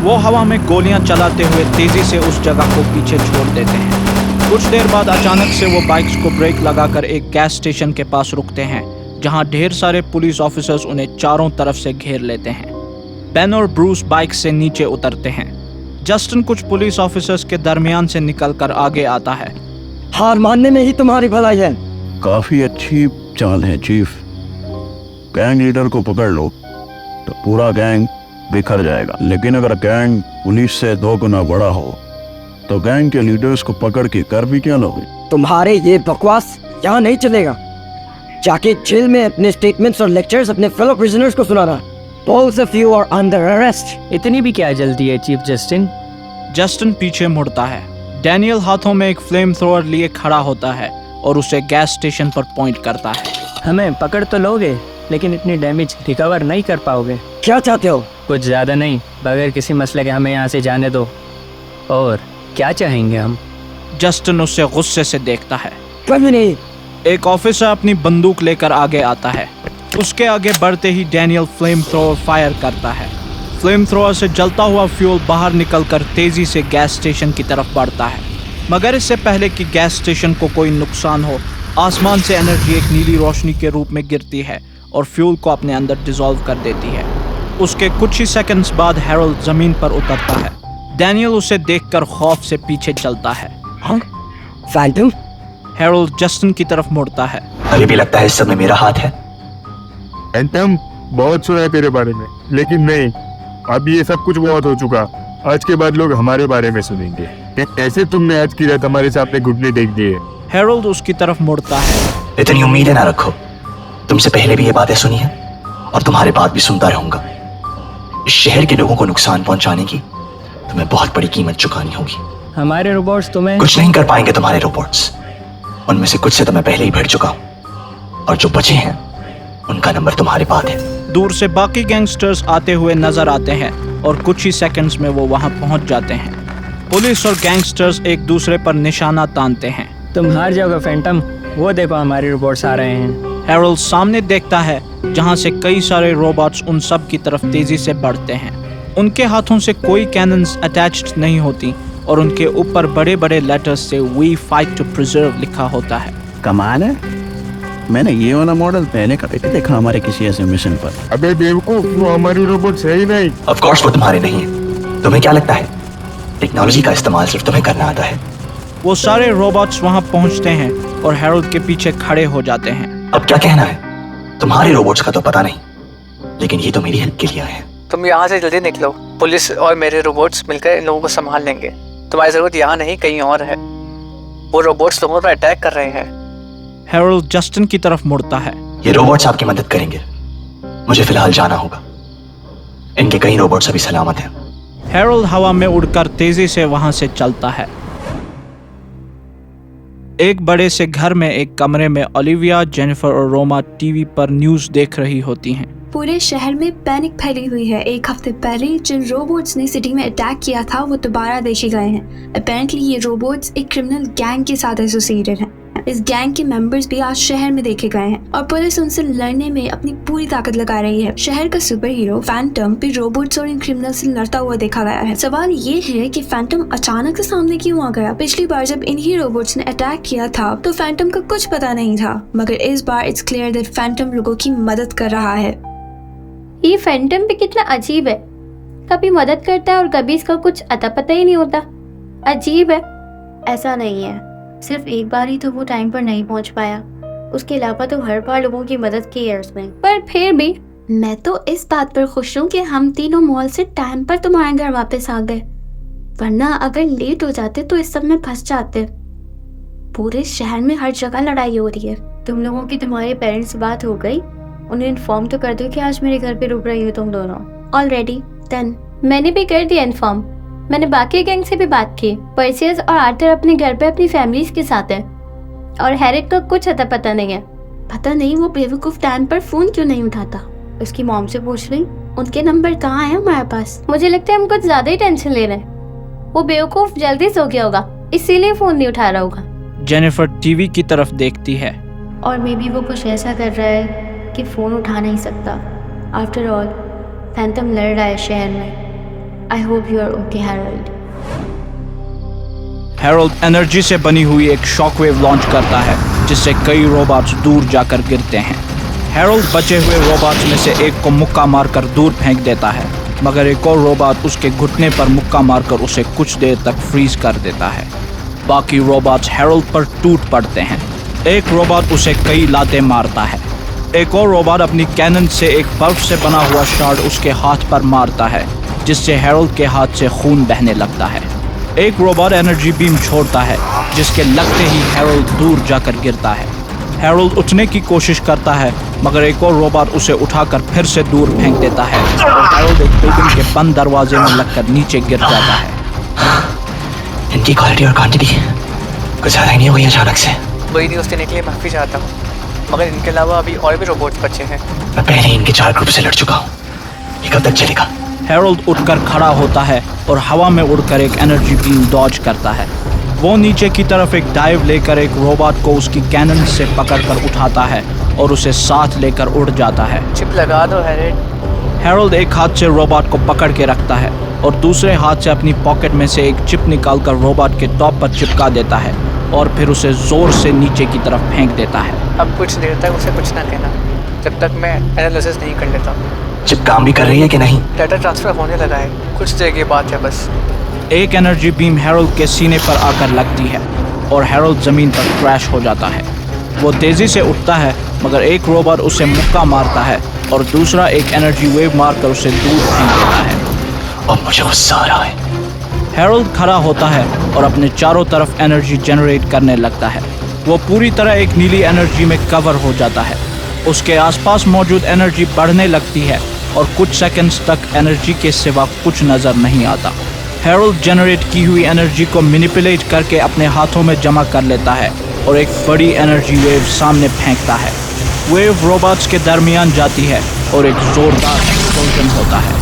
S1: वो हवा में गोलियां चलाते हुए तेज़ी से उस जगह को पीछे छोड़ देते हैं। कुछ देर बाद अचानक से वो बाइक्स को ब्रेक लगाकर एक गैस स्टेशन के पास रुकते हैं, जहां ढेर सारे पुलिस ऑफिसर्स उन्हें चारों तरफ से घेर लेते हैं। बेन और ब्रूस बाइक से नीचे उतरते हैं। जस्टिन कुछ पुलिस ऑफिसर्स के दरमियान से निकलकर आगे आता है।
S12: हार मानने में ही तुम्हारी भलाई है।
S2: काफी अच्छी चाल है चीफ। गैंग लीडर को पकड़ लो तो पूरा गैंग बिखर जाएगा, लेकिन अगर गैंग पुलिस से 2 गुना बड़ा हो तो गैंग के लीडर्स को पकड़ के कर भी क्या लोगे?
S12: तुम्हारे ये बकवास यहाँ नहीं चलेगा। जाके जेल में अपने स्टेटमेंट्स और लेक्चर्स अपने फेलो प्रिजनर्स को सुनाना। Both of you are under arrest.
S4: इतनी भी क्या जल्दी है चीफ जस्टिन?
S1: जस्टिन पीछे मुड़ता है। डैनियल हाथों में एक फ्लेम थ्रोअर लिए खड़ा होता है और उसे गैस स्टेशन पर पॉइंट करता है।
S4: हमें पकड़ तो लोगे, लेकिन इतनी डैमेज रिकवर नहीं कर पाओगे।
S12: क्या चाहते हो?
S4: कुछ ज़्यादा नहीं, बगैर किसी मसले के हमें यहाँ से जाने दो। और क्या चाहेंगे हम?
S1: जस्टिन उससे गुस्से से देखता है।
S12: कभी नहीं।
S1: एक ऑफिसर अपनी बंदूक लेकर आगे आता है। उसके आगे बढ़ते ही डैनियल फ्लेम थ्रोअर फायर करता है। फ्लेम थ्रोअर से जलता हुआ फ्यूल बाहर निकलकर तेजी से गैस स्टेशन की तरफ बढ़ता है, मगर इससे पहले कि गैस स्टेशन को कोई नुकसान हो, आसमान से एनर्जी एक नीली रोशनी के रूप में गिरती है और फ्यूल को अपने अंदर डिसॉल्व कर देती है। उसके कुछ ही सेकंड्स बाद हैरोल्ड जमीन पर उतरता है। डैनियल उसे देखकर खौफ से पीछे चलता है।
S12: हाँ? फैंटम?
S1: हैरोल्ड जस्टिन की तरफ मुड़ता है।
S10: अभी भी लगता है इस सब में मेरा हाथ है।
S3: फैंटम, बहुत सुना है तेरे बारे में, लेकिन नहीं, अब ये सब कुछ बहुत हो चुका। आज के बाद लोग हमारे बारे में सुनेंगे। कैसे तुमने आज की रात हमारे सामने घुटने टेक दिए?
S1: हैरोल्ड उसकी तरफ मुड़ता है।
S10: इतनी उम्मीदें ना रखो। तुमसे पहले भी ये बातें सुनी है और तुम्हारे बाद भी सुनता रहूंगा। इस शहर के लोगों को नुकसान पहुंचाने की तुम्हें बहुत बड़ी कीमत चुकानी होगी।
S4: हमारे रोबोट्स तुम्हें
S10: कुछ नहीं कर पाएंगे तुम्हारे रोबोट्स। उनमें से कुछ से तो मैं पहले ही भिड़ चुका हूं, और जो बचे हैं उनका नंबर तुम्हारे पास है।
S1: दूर से बाकी गैंगस्टर्स आते हुए नजर आते हैं और कुछ ही सेकंड्स में वो वहां पहुंच जाते हैं। पुलिस और गैंगस्टर्स एक दूसरे पर निशाना तानते हैं।
S4: तुम हार जाओगे फैंटम, वो देखो हमारे रोबोट्स आ रहे हैं।
S1: हैरोल्ड सामने देखता है जहां से कई सारे रोबोट्स उन सब की तरफ तेजी से बढ़ते हैं। उनके हाथों से कोई कैनन्स अटैच्ड नहीं होती और उनके ऊपर बड़े बड़े लेटर्स से वी फाइट टू प्रिजर्व लिखा होता है।
S2: कमाल है, मैंने ये वाला मॉडल पहले कभी नहीं देखा हमारे किसी ऐसे मिशन पर।
S3: अबे बेवकूफ, वो हमारी रोबोट है ही नहीं।
S10: ऑफ कोर्स वो तुम्हारे नहीं है। तुम्हें क्या लगता है टेक्नोलॉजी का इस्तेमाल सिर्फ तुम्हें करना आता है?
S1: वो सारे रोबोट्स वहां पहुंचते हैं और हैरोल्ड के पीछे खड़े हो जाते हैं।
S10: अब क्या कहना है? तुम्हारे रोबोट्स का तो पता नहीं, लेकिन ये तो मेरी हेल्प के लिए आए हैं।
S7: तुम यहाँ से जल्दी निकलो, पुलिस और मेरे रोबोट्स मिलकर इन लोगों को संभाल लेंगे। तुम्हारी जरूरत यहाँ नहीं कहीं और है। वो रोबोट्स तुम पर अटैक कर रहे हैं।
S1: हैरोल्ड जस्टिन की तरफ मुड़ता है।
S10: ये रोबोट्स आपकी मदद करेंगे, मुझे फिलहाल जाना होगा। इनके कई रोबोट्स अभी सलामत हैं।
S1: हैरोल्ड हवा में उड़कर तेजी से वहां से चलता है। एक बड़े से घर में एक कमरे में ओलिविया, जेनिफर और रोमा टीवी पर न्यूज़ देख रही होती हैं।
S13: पूरे शहर में पैनिक फैली हुई है। एक हफ्ते पहले जिन रोबोट्स ने सिटी में अटैक किया था वो दोबारा देखे गए हैं। अपेरेंटली ये रोबोट्स एक क्रिमिनल गैंग के साथ एसोसिएटेड हैं। इस गैंग के मेंबर्स भी आज शहर में देखे गए हैं और पुलिस उनसे लड़ने में अपनी पूरी ताकत लगा रही है। शहर का सुपर हीरो फैंटम भी रोबोट्स और इन क्रिमिनल से लड़ता हुआ देखा गया है। सवाल ये है कि फैंटम अचानक से सामने क्यों आ गया? पिछली बार जब इन्हीं रोबोट्स ने अटैक किया था तो फैंटम का कुछ पता नहीं था, मगर इस बार इट्स क्लियर दैट फैंटम लोगों की मदद कर रहा है।
S8: ये फैंटम भी कितना अजीब है, कभी मदद करता है और कभी इसका कुछ अता पता ही नहीं होता। अजीब है। ऐसा नहीं है, सिर्फ एक बार ही तो वो टाइम पर नहीं पहुंच पाया, उसके अलावा तो हर बार लोगों की मदद की है उसने। पर फिर भी मैं तो इस बात पर खुश हूँ कि हम तीनों मॉल से टाइम पर तुम्हारे घर वापस आ गए, वरना अगर लेट हो जाते तो इस सब में फंस जाते। पूरे शहर में हर जगह लड़ाई हो रही है। तुम लोगों की तुम्हारे पेरेंट्स से बात हो गई? उन्हें इन्फॉर्म तो कर दो कि आज मेरे घर पे रुक रही हो तुम दोनों। Already done. मैंने भी कर दिया इन्फॉर्म। मैंने बाकी गैंग से भी बात की। पर्सियस और आर्थर अपने घर पे अपनी फैमिलीज के साथ है और हैरिट का कुछ अता पता नहीं है। पता नहीं वो बेवकूफ टाइम पर फोन क्यों नहीं उठाता। उसकी मॉम से पूछ रही, उनके नंबर कहाँ है हमारे पास। मुझे लगता है हम कुछ ज्यादा ही टेंशन ले रहे हैं। वो बेवकूफ जल्दी सो गया होगा, इसीलिए फोन नहीं उठा रहा होगा।
S1: जेनिफर टीवी की तरफ देखती है।
S8: और मे बी वो कुछ ऐसा कर रहा है कि फ़ोन उठा नहीं सकता। आफ्टर ऑल फैंटम लड़ रहा है शहर में। I hope you are okay Harold.
S1: Harold energy से बनी हुई एक शॉकवेव लॉन्च करता है जिससे कई रोबोट्स दूर जाकर गिरते हैं। हैरोल्ड बचे हुए रोबोट्स में से एक को मुक्का मारकर दूर फेंक देता है, मगर एक और रोबोट उसके घुटने पर मुक्का मारकर उसे कुछ देर तक फ्रीज कर देता है। बाकी रोबोट्स हैरोल्ड पर टूट पड़ते हैं। एक रोबोट उसे कई लातें मारता है। एक और रोबोट अपनी कैनन से एक बर्फ से बना हुआ शार्ड उसके हाथ पर मारता है, जिससे हैरोल्ड के हाथ से खून बहने लगता है। एक रोबोट एनर्जी बीम छोड़ता है जिसके लगते ही हैरोल्ड दूर जाकर गिरता है। हैरोल्ड उठने की कोशिश करता है, मगर एक और रोबोट उसे उठाकर फिर से दूर फेंक देता है और हैरोल्ड एक बिल्डिंग के बंद दरवाजे में लगकर नीचे गिर जाता है।
S10: इनकी क्वालिटी और क्वांटिटी कुछ ज़्यादा ही नहीं हुई अचानक से।
S7: वही न्यूज़ देने के लिए माफ़ी चाहता हूँ, मगर इनके अलावा अभी और भी रोबोट्स बचे हैं।
S10: मैं पहले ही इनके 4 ग्रुप से लड़ चुका हूँ, ये कब तक चलेगा?
S1: हैरोल्ड उठकर खड़ा होता है और हवा में उड़कर एक एनर्जी बीम डॉज करता है। वो नीचे की तरफ एक डाइव लेकर एक रोबोट को उसकी कैनन से पकड़कर उठाता है और उसे साथ लेकर उड़ जाता है।
S7: चिप लगा दो हैरोल्ड।
S1: हैरोल्ड एक हाथ से रोबोट को पकड़ के रखता है और दूसरे हाथ से अपनी पॉकेट में से एक चिप निकालकर रोबोट के टॉप पर चिपका देता है और फिर उसे जोर से नीचे की तरफ फेंक देता है।
S7: अब कुछ देर तक उसे कुछ ना कहना जब तक मैं एनालिसिस नहीं कर लेता।
S10: चिप काम भी कर रही है कि नहीं?
S7: डाटा ट्रांसफर होने लगा है, कुछ देर की बात है बस।
S1: एक एनर्जी बीम हैरोल्ड के सीने पर आकर लगती है और हैरोल्ड जमीन पर क्रैश हो जाता है। वो तेजी से उठता है, मगर एक रोबोट उसे मुक्का मारता है और दूसरा एक एनर्जी वेव मारकर उसे दूर फेंक देता है।
S10: अब मुझे गुस्सा आ रहा है।
S1: हैरोल्ड खड़ा होता है और अपने चारों तरफ एनर्जी जनरेट करने लगता है। वो पूरी तरह एक नीली एनर्जी में कवर हो जाता है। उसके आसपास मौजूद एनर्जी बढ़ने लगती है और कुछ सेकंड्स तक एनर्जी के सिवा कुछ नजर नहीं आता। हैरोल्ड जनरेट की हुई एनर्जी को मैनिपुलेट करके अपने हाथों में जमा कर लेता है और एक बड़ी एनर्जी वेव सामने फेंकता है। वेव रोबोट्स के दरमियान जाती है और एक जोरदार एक्सप्लोजन होता है।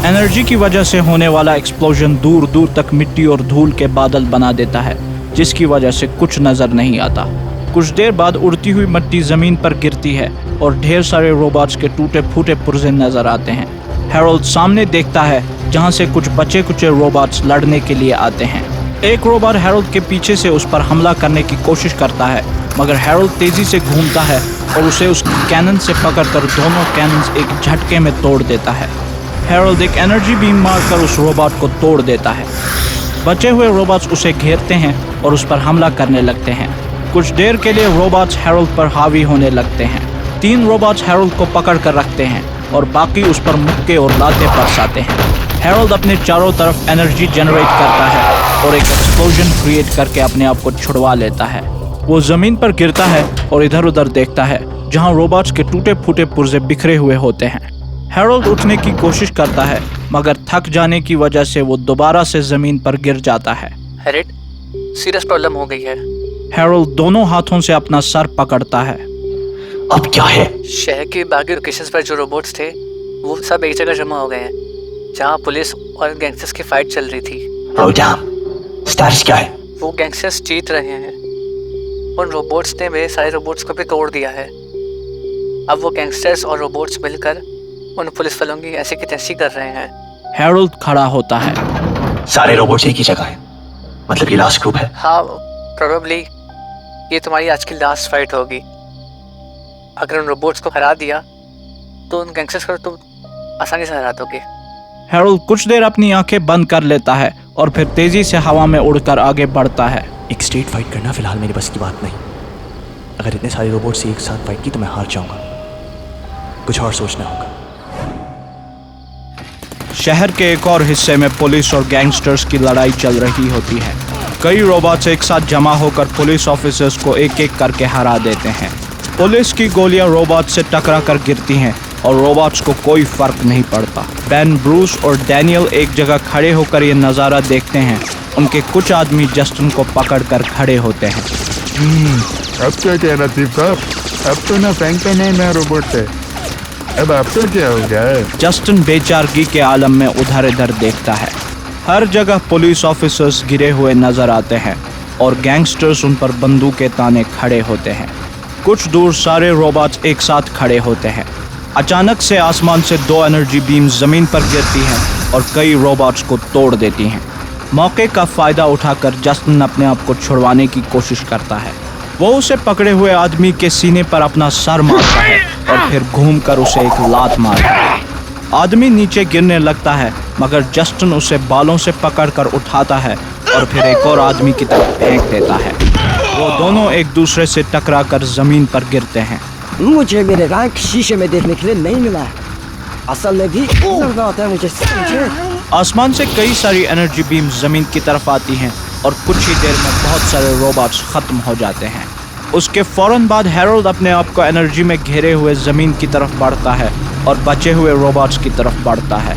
S1: एनर्जी की वजह से होने वाला एक्सप्लोजन दूर दूर तक मिट्टी और धूल के बादल बना देता है, जिसकी वजह से कुछ नजर नहीं आता। कुछ देर बाद उड़ती हुई मिट्टी जमीन पर गिरती है और ढेर सारे रोबोट्स के टूटे फूटे पुर्जे नजर आते हैं। हैरोल्ड सामने देखता है जहां से कुछ बचे कुचे रोबोट्स लड़ने के लिए आते हैं। एक रोबोट हैरोल्ड के पीछे से उस पर हमला करने की कोशिश करता है, मगर हैरोल्ड तेजी से घूमता है और उसे उसकी कैनन से पकड़कर दोनों कैनन्स एक झटके में तोड़ देता है। हैरोल्ड एक एनर्जी बीम मारकर उस रोबोट को तोड़ देता है। बचे हुए रोबोट्स उसे घेरते हैं और उस पर हमला करने लगते हैं। कुछ देर के लिए रोबोट्स हैरोल्ड पर हावी होने लगते हैं। 3 रोबोट्स हैरोल्ड को पकड़ कर रखते हैं और बाकी उस पर मुक्के और लाते बरसाते हैं। हैरोल्ड अपने चारों तरफ एनर्जी जनरेट करता है और एक एक्सप्लोजन क्रिएट करके अपने आप को छुड़वा लेता है। वो जमीन पर गिरता है और इधर उधर देखता है जहां रोबोट्स के टूटे फूटे पुर्जे बिखरे हुए होते हैं। हैरोल्ड उठने की कोशिश करता है, मगर थक जाने की वजह से वो दोबारा से जमीन पर गिर जाता है।
S7: हैरिट, सीरियस प्रॉब्लम हो गई है।
S1: हैरोल्ड दोनों हाथों से अपना सर पकड़ता है।
S10: अब क्या है?
S7: शहर के बाकी लोकेशंस पर जो रोबोट्स थे वो सब एक जगह जमा हो गए हैं, जहाँ पुलिस और गैंगस्टर्स की फाइट चल रही थी।
S10: Oh damn! स्टार्स क्या है?
S7: वो गैंगस्टर्स जीत रहे हैं। उन रोबोट्स ने मेरे सारे रोबोट्स को भी तोड़ दिया है। अब वो गैंगस्टर्स और रोबोट्स मिलकर उन पुलिस वालों की ऐसी की तैसी कर रहे हैं।
S1: हैरोल्ड खड़ा होता है।
S10: सारे रोबोट्स एक ही जगह हैं। मतलब ये लास्ट ग्रुप है?
S7: हाँ, प्रोबेबली ये तुम्हारी आज की लास्ट फाइट होगी। अगर उन रोबोट्स को हरा दिया तो उन गैंगस्टर्स को तुम आसानी से हरा दोगे।
S1: हैरोल्ड कुछ देर अपनी आंखें बंद कर लेता है और फिर तेजी से हवा में उड़कर आगे बढ़ता है।
S10: एक स्ट्रेट फाइट करना फिलहाल मेरे बस की बात नहीं। अगर इतने सारे रोबोट्स एक साथ फाइट की तो मैं हार जाऊंगा। कुछ और सोचना होगा।
S1: शहर के एक और हिस्से में पुलिस और गैंगस्टर्स की लड़ाई चल रही होती है। कई रोबोट्स एक साथ जमा होकर पुलिस ऑफिसर्स को एक एक करके हरा देते हैं। पुलिस की गोलियां रोबोट्स से टकरा कर गिरती हैं और रोबोट्स को कोई फर्क नहीं पड़ता। बेन, ब्रूस और डैनियल एक जगह खड़े होकर ये नज़ारा देखते हैं। उनके कुछ आदमी जस्टिन को पकड़ कर खड़े होते हैं।
S3: अब क्या कहना चीफ साहब? अब तो ना फैंटम है ना रोबोट है। अब आपका क्या हो गया है?
S1: जस्टिन बेचारगी के आलम में उधर इधर देखता है। हर जगह पुलिस ऑफिसर्स गिरे हुए नजर आते हैं और गैंगस्टर्स उन पर बंदूकें ताने खड़े होते हैं। कुछ दूर सारे रोबोट्स एक साथ खड़े होते हैं। अचानक से आसमान से 2 एनर्जी बीम्स जमीन पर गिरती हैं और कई रोबोट्स को तोड़ देती हैं। मौके का फायदा उठाकर जस्टिन अपने आप को छुड़वाने की कोशिश करता है। वो उसे पकड़े हुए आदमी के सीने पर अपना सर मारता है और फिर घूमकर उसे एक लात मारता है। आदमी नीचे गिरने लगता है, मगर जस्टिन उसे बालों से पकड़कर उठाता है और फिर एक और आदमी की तरफ फेंक देता है। वो दोनों एक दूसरे से टकराकर जमीन पर गिरते हैं।
S12: मुझे मेरे रैंक शीशे में देखने के लिए नहीं मिला है। असल में भी लग रहा है मुझे।
S1: आसमान से कई सारी एनर्जी बीम जमीन की तरफ आती हैं और कुछ ही देर में बहुत सारे रोबोट्स खत्म हो जाते हैं। उसके फौरन बाद हैरोल्ड अपने आप को एनर्जी में घेरे हुए जमीन की तरफ बढ़ता है और बचे हुए रोबोट्स की तरफ बढ़ता है।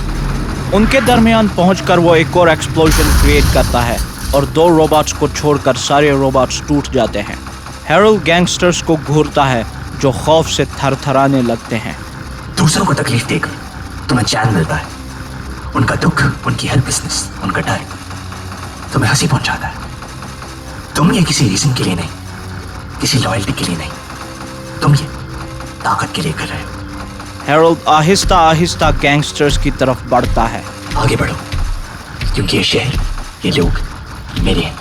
S1: उनके दरमियान पहुंचकर वो एक और एक्सप्लोजन क्रिएट करता है और 2 रोबोट्स को छोड़कर सारे रोबोट्स टूट जाते हैं। हैरोल्ड गैंगस्टर्स को घूरता है जो खौफ से थरथराने लगते हैं।
S10: दूसरों को तकलीफ देकर तुम्हें चैन मिलता है। उनका दुख, उनकी हेल्पलेसनेस, उनका डर तुम्हें हंसी पहुंचाता है। तुम ये किसी रीजन के लिए नहीं, किसी लॉयल्टी के लिए नहीं, तुम ये ताकत के लिए कर रहे हो।
S1: हैरोल्ड आहिस्ता आहिस्ता गैंगस्टर्स की तरफ बढ़ता है।
S10: आगे बढ़ो, क्योंकि ये शहर, ये लोग मेरे हैं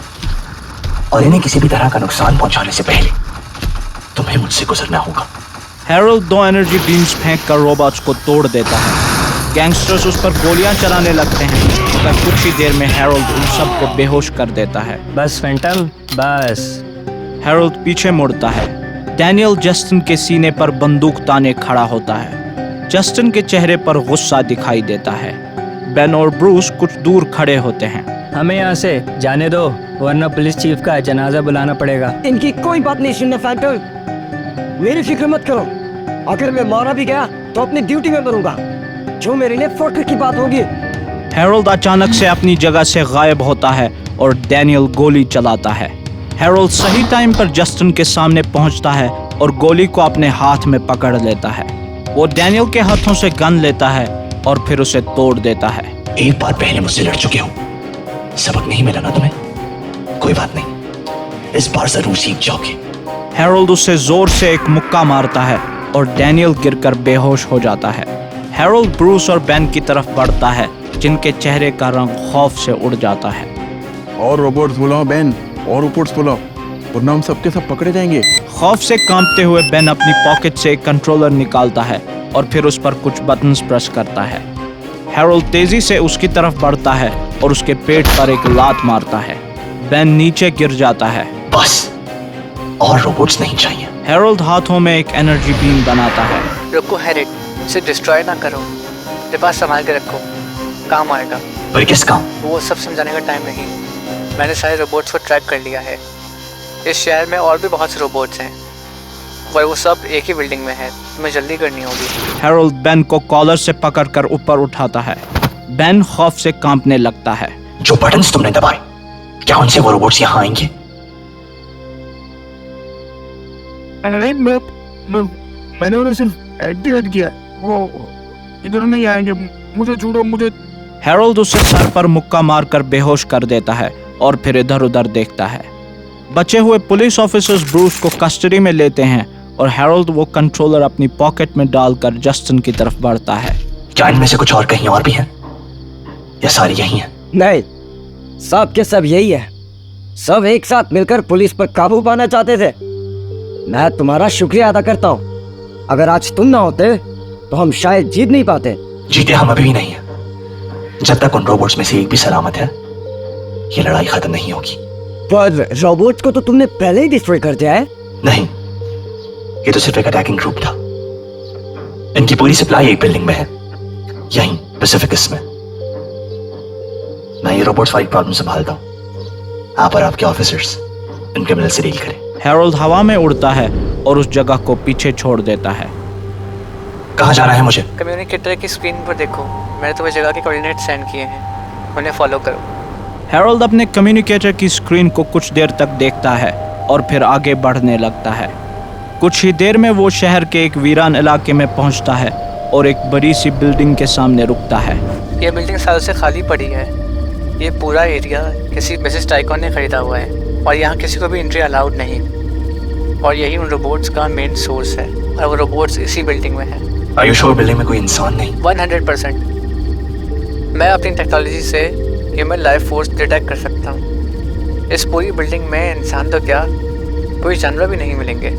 S10: और इन्हें किसी भी तरह का नुकसान पहुंचाने से पहले तुम्हें मुझसे गुजरना होगा।
S1: हैरोल्ड 2 एनर्जी बीम्स फेंक कर रोबोट्स को तोड़ देता है। गैंगस्टर्स उस पर गोलियां चलाने लगते हैं, मगर कुछ ही देर में हैरोल्ड उन सबको बेहोश कर देता है।
S4: बस फैंटम, बस।
S1: हैरोल्ड पीछे मुड़ता है। डैनियल जस्टिन के सीने पर बंदूक ताने खड़ा होता है। जस्टिन के चेहरे पर गुस्सा दिखाई देता है। बेन और ब्रूस कुछ दूर खड़े होते हैं।
S4: हमें यहाँ से जाने दो, वरना पुलिस चीफ का जनाजा बुलाना पड़ेगा।
S12: इनकी कोई बात नहीं सुनना फैंटम। मेरी फिक्र मत करो। अगर मैं मारा भी गया तो अपनी ड्यूटी में मरूंगा। जो मेरे लिए फख्र की बात होगी।
S1: हैरोल्ड अचानक से अपनी जगह से गायब होता है और डैनियल गोली चलाता है। हैरोल्ड सही टाइम पर जस्टिन के सामने पहुंचता है और गोली को अपने हाथ में पकड़ लेता है। वो डैनियल के हाथों से गन लेता है और फिर उसे तोड़ देता है।
S10: एक बार पहले मुझसे लड़ चुके हो, सबक नहीं मिला ना तुम्हें? कोई बात नहीं, इस बार जरूर सीख जाओगे।
S1: हैरोल्ड उसे जोर से एक मुक्का मारता है और डैनियल गिरकर बेहोश हो जाता है। हैरोल्ड ब्रूस और बेन की तरफ बढ़ता है, जिनके चेहरे का रंग खौफ से उड़ जाता है।
S2: और रोबोट्स बुलाओ बेन, और रोबोट्स बुलाओ, वरना हम सबके सब पकड़े जाएंगे।
S1: खौफ से कांपते हुए बेन अपनी पॉकेट से एक कंट्रोलर निकालता है और फिर उस पर कुछ बटन्स प्रेस करता है। हैरोल्ड तेजी से उसकी तरफ बढ़ता है और उसके पेट पर एक लात मारता है। बेन नीचे गिर जाता है।
S10: बस, और रोबोट्स नहीं चाहिए।
S1: हैरोल्ड हाथों में एक एनर्जी बीम बनाता है।
S5: रुको हैरिक, इसे डिस्ट्रॉय ना करो, तेरे पास संभाल के रखो, काम आएगा।
S10: पर किस काम?
S5: वो सब समझाने का टाइम नहीं। मैंने सारे रोबोट्स को ट्रैक कर लिया है। इस शहर में और भी बहुत से रोबोट्स हैं, पर वो सब एक ही बिल्डिंग में है। तुम्हें जल्दी करनी होगी।
S1: हैरोल्ड बेन को कॉलर से पकड़कर ऊपर उठाता है। बेन खौफ से कांपने लगता है।
S10: जो बटन्स तुमने दबाए, क्या उनसे वो रोबोट्स यहाँ आएंगे?
S3: मैंने उन्हें सिर्फ एक्टिवेट किया, वो इधर नहीं आएंगे। मुझे छोड़ो, मुझे।
S1: हैरोल्ड उसे सर पर मुक्का मारकर बेहोश कर देता है और फिर इधर उधर देखता है। बचे हुए पुलिस ऑफिसर्स ब्रूस को कस्टडी में लेते हैं और हैरोल्ड वो कंट्रोलर अपनी पॉकेट में डालकर जस्टिन की तरफ बढ़ता है।
S10: क्या इनमें से कुछ और कहीं और भी हैं? या सारी यही हैं?
S12: नहीं, सब के सब यही है। सब एक साथ मिलकर पुलिस पर काबू पाना चाहते थे। मैं तुम्हारा शुक्रिया अदा करता हूँ। अगर आज तुम ना होते तो हम शायद जीत नहीं पाते।
S10: जीते हम अभी भी नहीं है। जब तक उन रोबोट्स में से एक भी सलामत है, ये लड़ाई खत्म नहीं होगी।
S12: पर रोबोट्स को तो तुमने पहले ही डिस्ट्रॉय कर दिया है।
S10: नहीं, ये तो सिर्फ एक अटैकिंग ग्रुप था। इनकी पूरी सप्लाई एक बिल्डिंग में है, यहीं पैसिफिकस में। मैं ये रोबोट्स फाइट प्रॉब्लम संभालता हूँ। आप और आपके ऑफिसर्स इन क्रिमिनल से डील करें।
S1: हैरोल्ड हवा में उड़ता है और उस जगह को पीछे छोड़ देता है।
S10: कहाँ जाना है मुझे?
S5: कम्युनिकेटर की स्क्रीन पर देखो, मैंने तुम्हें जगह के कोऑर्डिनेट सेंड किए हैं, उन्हें फॉलो करो।
S1: हैरोल्ड अपने कम्युनिकेटर की स्क्रीन को कुछ देर तक देखता है और फिर आगे बढ़ने लगता है। कुछ ही देर में वो शहर के एक वीरान इलाके में पहुंचता है और एक बड़ी सी बिल्डिंग के सामने रुकता है।
S5: ये बिल्डिंग सालों से खाली पड़ी है। ये पूरा एरिया किसी बिजनेस टाइकॉन ने खरीदा हुआ है और यहाँ किसी को भी एंट्री अलाउड नहीं। और यही उन रोबोट्स का मेन सोर्स है और वो रोबोट्स इसी बिल्डिंग में है।
S10: Are you sure बिल्डिंग में कोई इंसान नहीं?
S5: 100%। मैं अपनी टेक्नोलॉजी से ह्यूमन लाइफ फोर्स डिटेक्ट कर सकता हूँ। इस पूरी बिल्डिंग में इंसान तो क्या, कोई जानवर भी नहीं मिलेंगे।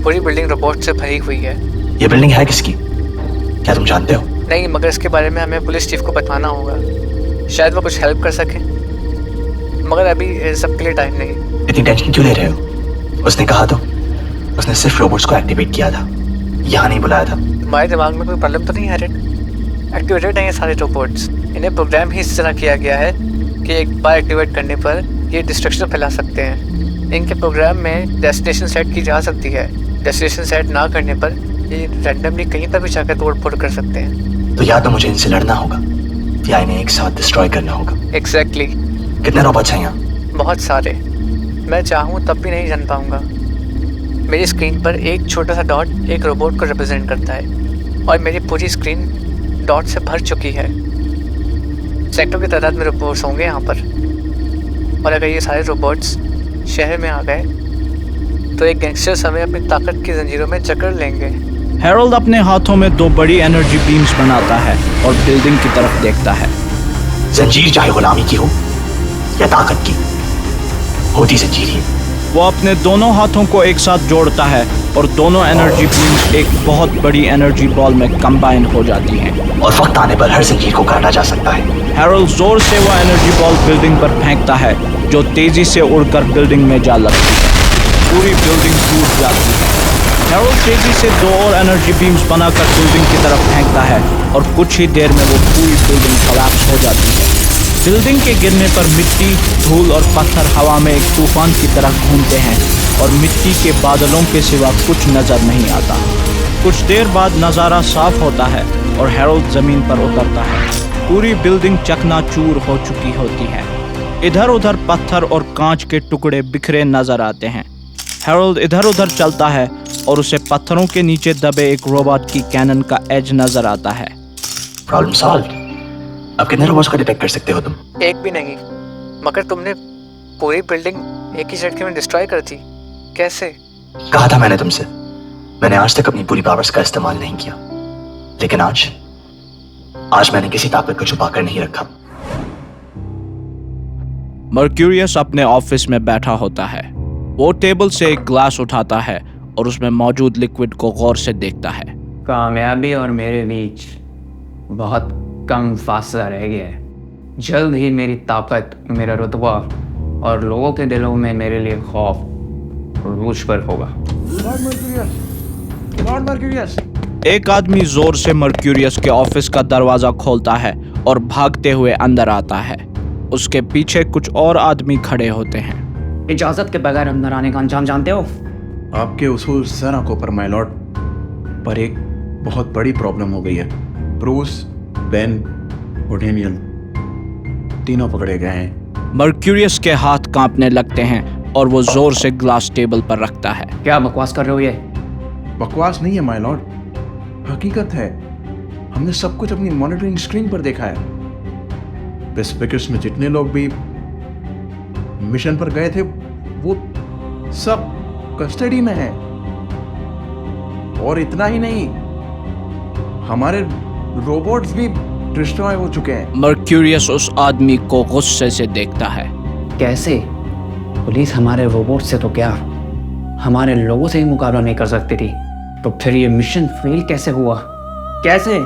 S5: पूरी बिल्डिंग रोबोट से भरी हुई है।
S10: ये बिल्डिंग है किसकी? क्या तुम जानते हो?
S5: नहीं, मगर इसके बारे में हमें पुलिस चीफ को बताना होगा, शायद वो कुछ हेल्प कर सके। मगर अभी सबके लिए टाइम नहीं।
S10: इतनी टेंशन क्यों ले रहे हो? उसने कहा तो, उसने सिर्फ रोबोट्स को एक्टिवेट किया था, यहाँ नहीं बुलाया था।
S5: तुम्हारे दिमाग में कोई प्रॉब्लम तो नहीं है? एक्टिवेटेड हैं ये सारे रोबोट्स। इन्हें प्रोग्राम ही इस तरह किया गया है कि एक बार एक्टिवेट करने पर ये डिस्ट्रक्शन फैला सकते हैं। इनके प्रोग्राम में डेस्टिनेशन सेट की जा सकती है। डेस्टिनेशन सेट ना करने पर ये रैंडमली कहीं पर भी जाकर तोड़ फोड़ कर सकते हैं।
S10: तो या तो मुझे इनसे लड़ना होगा या इन्हें एक साथ डिस्ट्रॉय करना होगा।
S5: एग्जैक्टली।
S10: कितने रोबोट्स हैं यहाँ?
S5: बहुत सारे। मैं चाहूँ तब भी नहीं जान पाऊँगा। मेरी स्क्रीन पर एक छोटा सा डॉट एक रोबोट को रिप्रेजेंट करता है और मेरी पूरी स्क्रीन डॉट से भर चुकी है। सैकड़ों की तादाद में रोबोट्स होंगे यहाँ पर। और अगर ये सारे रोबोट्स शहर में आ गए तो एक गैंगस्टर्स हमें अपनी ताकत की जंजीरों में जकड़ लेंगे।
S1: हैरोल्ड अपने हाथों में 2 बड़ी एनर्जी बीम्स बनाता है और बिल्डिंग की तरफ देखता है।
S10: जंजीर चाहे गुलामी की हो या ताकत की, होती जंजीर ही।
S1: वो अपने दोनों हाथों को एक साथ जोड़ता है और दोनों एनर्जी बीम्स एक बहुत बड़ी एनर्जी बॉल में कंबाइन हो जाती हैं।
S10: और वक्त आने पर हर जंजीर को काटा जा सकता है।
S1: हैरोल्ड जोर से वो एनर्जी बॉल बिल्डिंग पर फेंकता है, जो तेजी से उड़कर बिल्डिंग में जा लगती है। पूरी बिल्डिंग टूट जाती है। हैरोल्ड तेजी से 2 और एनर्जी बीम्स बनाकर बिल्डिंग की तरफ फेंकता है और कुछ ही देर में वो पूरी बिल्डिंग कोलैप्स हो जाती है। बिल्डिंग के गिरने पर मिट्टी, धूल और पत्थर हवा में एक तूफान की तरह घूमते हैं और मिट्टी के बादलों के सिवा कुछ नजर नहीं आता। कुछ देर बाद नज़ारा साफ होता है और हैरोल्ड जमीन पर उतरता है। पूरी बिल्डिंग चकनाचूर हो चुकी होती है। इधर उधर पत्थर और कांच के टुकड़े बिखरे नजर आते हैं। हैरोल्ड इधर उधर चलता है और उसे पत्थरों के नीचे दबे एक रोबोट की कैनन का एज नजर आता है।
S10: Problem solve. अब कितने रोबोट्स को डिटेक्ट कर सकते हो तुम?
S7: एक भी नहीं, मगर तुमने पूरी बिल्डिंग एक ही झटके में डिस्ट्रॉय कर दी। कैसे?
S10: कहा था मैंने तुमसे, मैंने आज तक अपनी पूरी पावर्स का इस्तेमाल नहीं किया, लेकिन आज मैंने किसी ताकत को छुपा कर नहीं रखा।
S1: मर्क्यूरियस अपने ऑफिस में बैठा होता है। वो टेबल से एक ग्लास उठाता है और उसमें मौजूद लिक्विड को गौर से देखता है।
S5: कामयाबी और मेरे बीच बहुत कम फासला रह गया है। जल्द ही मेरी ताकत, मेरा रुतबा और लोगों के दिलों में मेरे लिए खौफ रूज पर होगा।
S1: एक आदमी जोर से मर्क्यूरियस के ऑफिस का दरवाजा खोलता है और भागते हुए अंदर आता है। उसके पीछे कुछ और आदमी खड़े होते हैं।
S5: इजाजत के बगैर अंदर आने का अंजाम जानते हो?
S2: आपके उसूल जरा को पर माय लॉर्ड, पर एक बहुत बड़ी प्रॉब्लम हो गई है। ब्रूस, बेन और डेनियल तीनों पकड़े गए हैं।
S1: मर्क्यूरियस के हाथ कांपने लगते हैं और वो जोर से ग्लास टेबल पर रखता है।
S5: क्या बकवास कर रहे हो? ये
S2: बकवास नहीं है माय लॉर्ड, हकीकत है। हमने सब कुछ अपनी मॉनिटरिंग स्क्रीन पर देखा है। पेसिफिकस में जितने लोग भी मिशन पर गए थे वो सब कस्टडी में है। और इतना ही नहीं, हमारे रोबोट्स भी डिस्ट्रॉय हो चुके हैं।
S1: मर्क्यूरियस उस आदमी को गुस्से से देखता है।
S5: कैसे? पुलिस हमारे रोबोट से तो क्या, हमारे लोगों से ही मुकाबला नहीं कर सकती थी, तो फिर ये मिशन फेल कैसे हुआ? कैसे?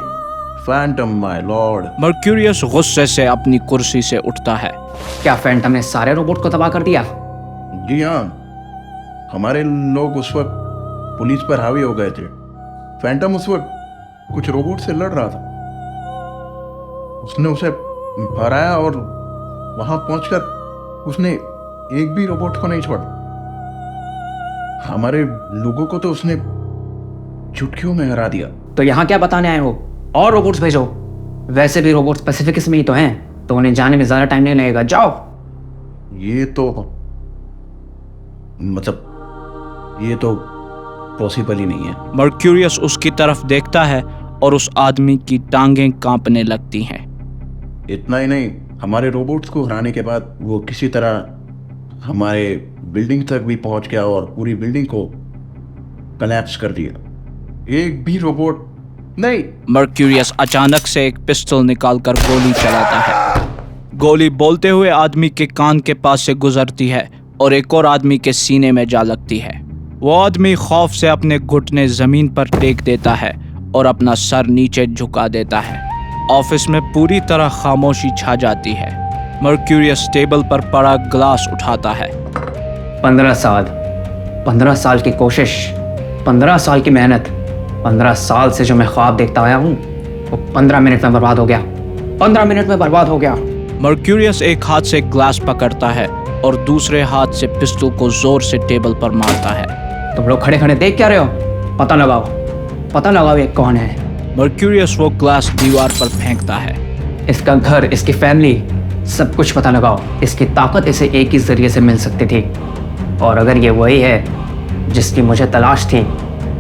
S2: Phantom my Lord.
S1: मर्क्यूरियस गुस्से से अपनी कुर्सी से उठता है।
S5: क्या फैंटम ने सारे रोबोट को तबाह कर दिया?
S2: जी हाँ, हमारे लोग उस वक्त पुलिस पर हावी हो गए थे। फैंटम उस वक्त कुछ रोबोट से लड़ रहा था। उसने उसे हराया और वहां पहुंचकर उसने एक भी रोबोट को नहीं छोड़ा। हमारे लोगों को तो उसने चुटकियों में हरा दिया।
S5: तो यहाँ क्या बताने आए हो? और रोबोट्स भेजो। वैसे भी रोबोट्स पैसिफिकस में ही तो हैं, तो उन्हें जाने में ज्यादा टाइम नहीं लगेगा। जाओ।
S2: ये तो पॉसिबल ही नहीं है।
S1: मर्क्यूरियस उसकी तरफ देखता है और उस आदमी की टांगें कांपने लगती हैं।
S2: इतना ही नहीं, हमारे रोबोट्स को हराने के बाद वो किसी तरह हमारे बिल्डिंग तक भी पहुंच गया और पूरी बिल्डिंग को कोलैप्स कर दिया। एक भी रोबोट नहीं।
S1: मर्क्यूरियस अचानक से एक पिस्टल निकालकर गोली चलाता है। गोली बोलते हुए आदमी के कान के पास से गुजरती है और एक और आदमी के सीने में जा लगती है। वो आदमी खौफ से अपने घुटने जमीन पर टेक देता है और अपना सर नीचे झुका देता है। ऑफिस में पूरी तरह खामोशी छा जाती है। मर्क्यूरियस टेबल पर पड़ा ग्लास उठाता है।
S5: 15 साल की कोशिश, 15 साल की मेहनत, 15 साल से जो मैं ख्वाब देखता आया हूँ, वो 15 मिनट में बर्बाद हो गया। 15 मिनट में बर्बाद हो गया।
S1: मर्क्यूरियस एक हाथ से ग्लास पकड़ता है और दूसरे हाथ से पिस्टल को जोर से टेबल पर मारता है।
S5: तुम लोग खड़े खड़े देख क्या रहे हो? पता लगाओ ये कौन है।
S1: मर्क्यूरियस वो ग्लास दीवार पर फेंकता है।
S5: इसका घर, इसकी फैमिली, सब कुछ पता लगाओ। इसकी ताकत इसे एक ही जरिए से मिल सकती थी, और अगर ये वही है जिसकी मुझे तलाश थी,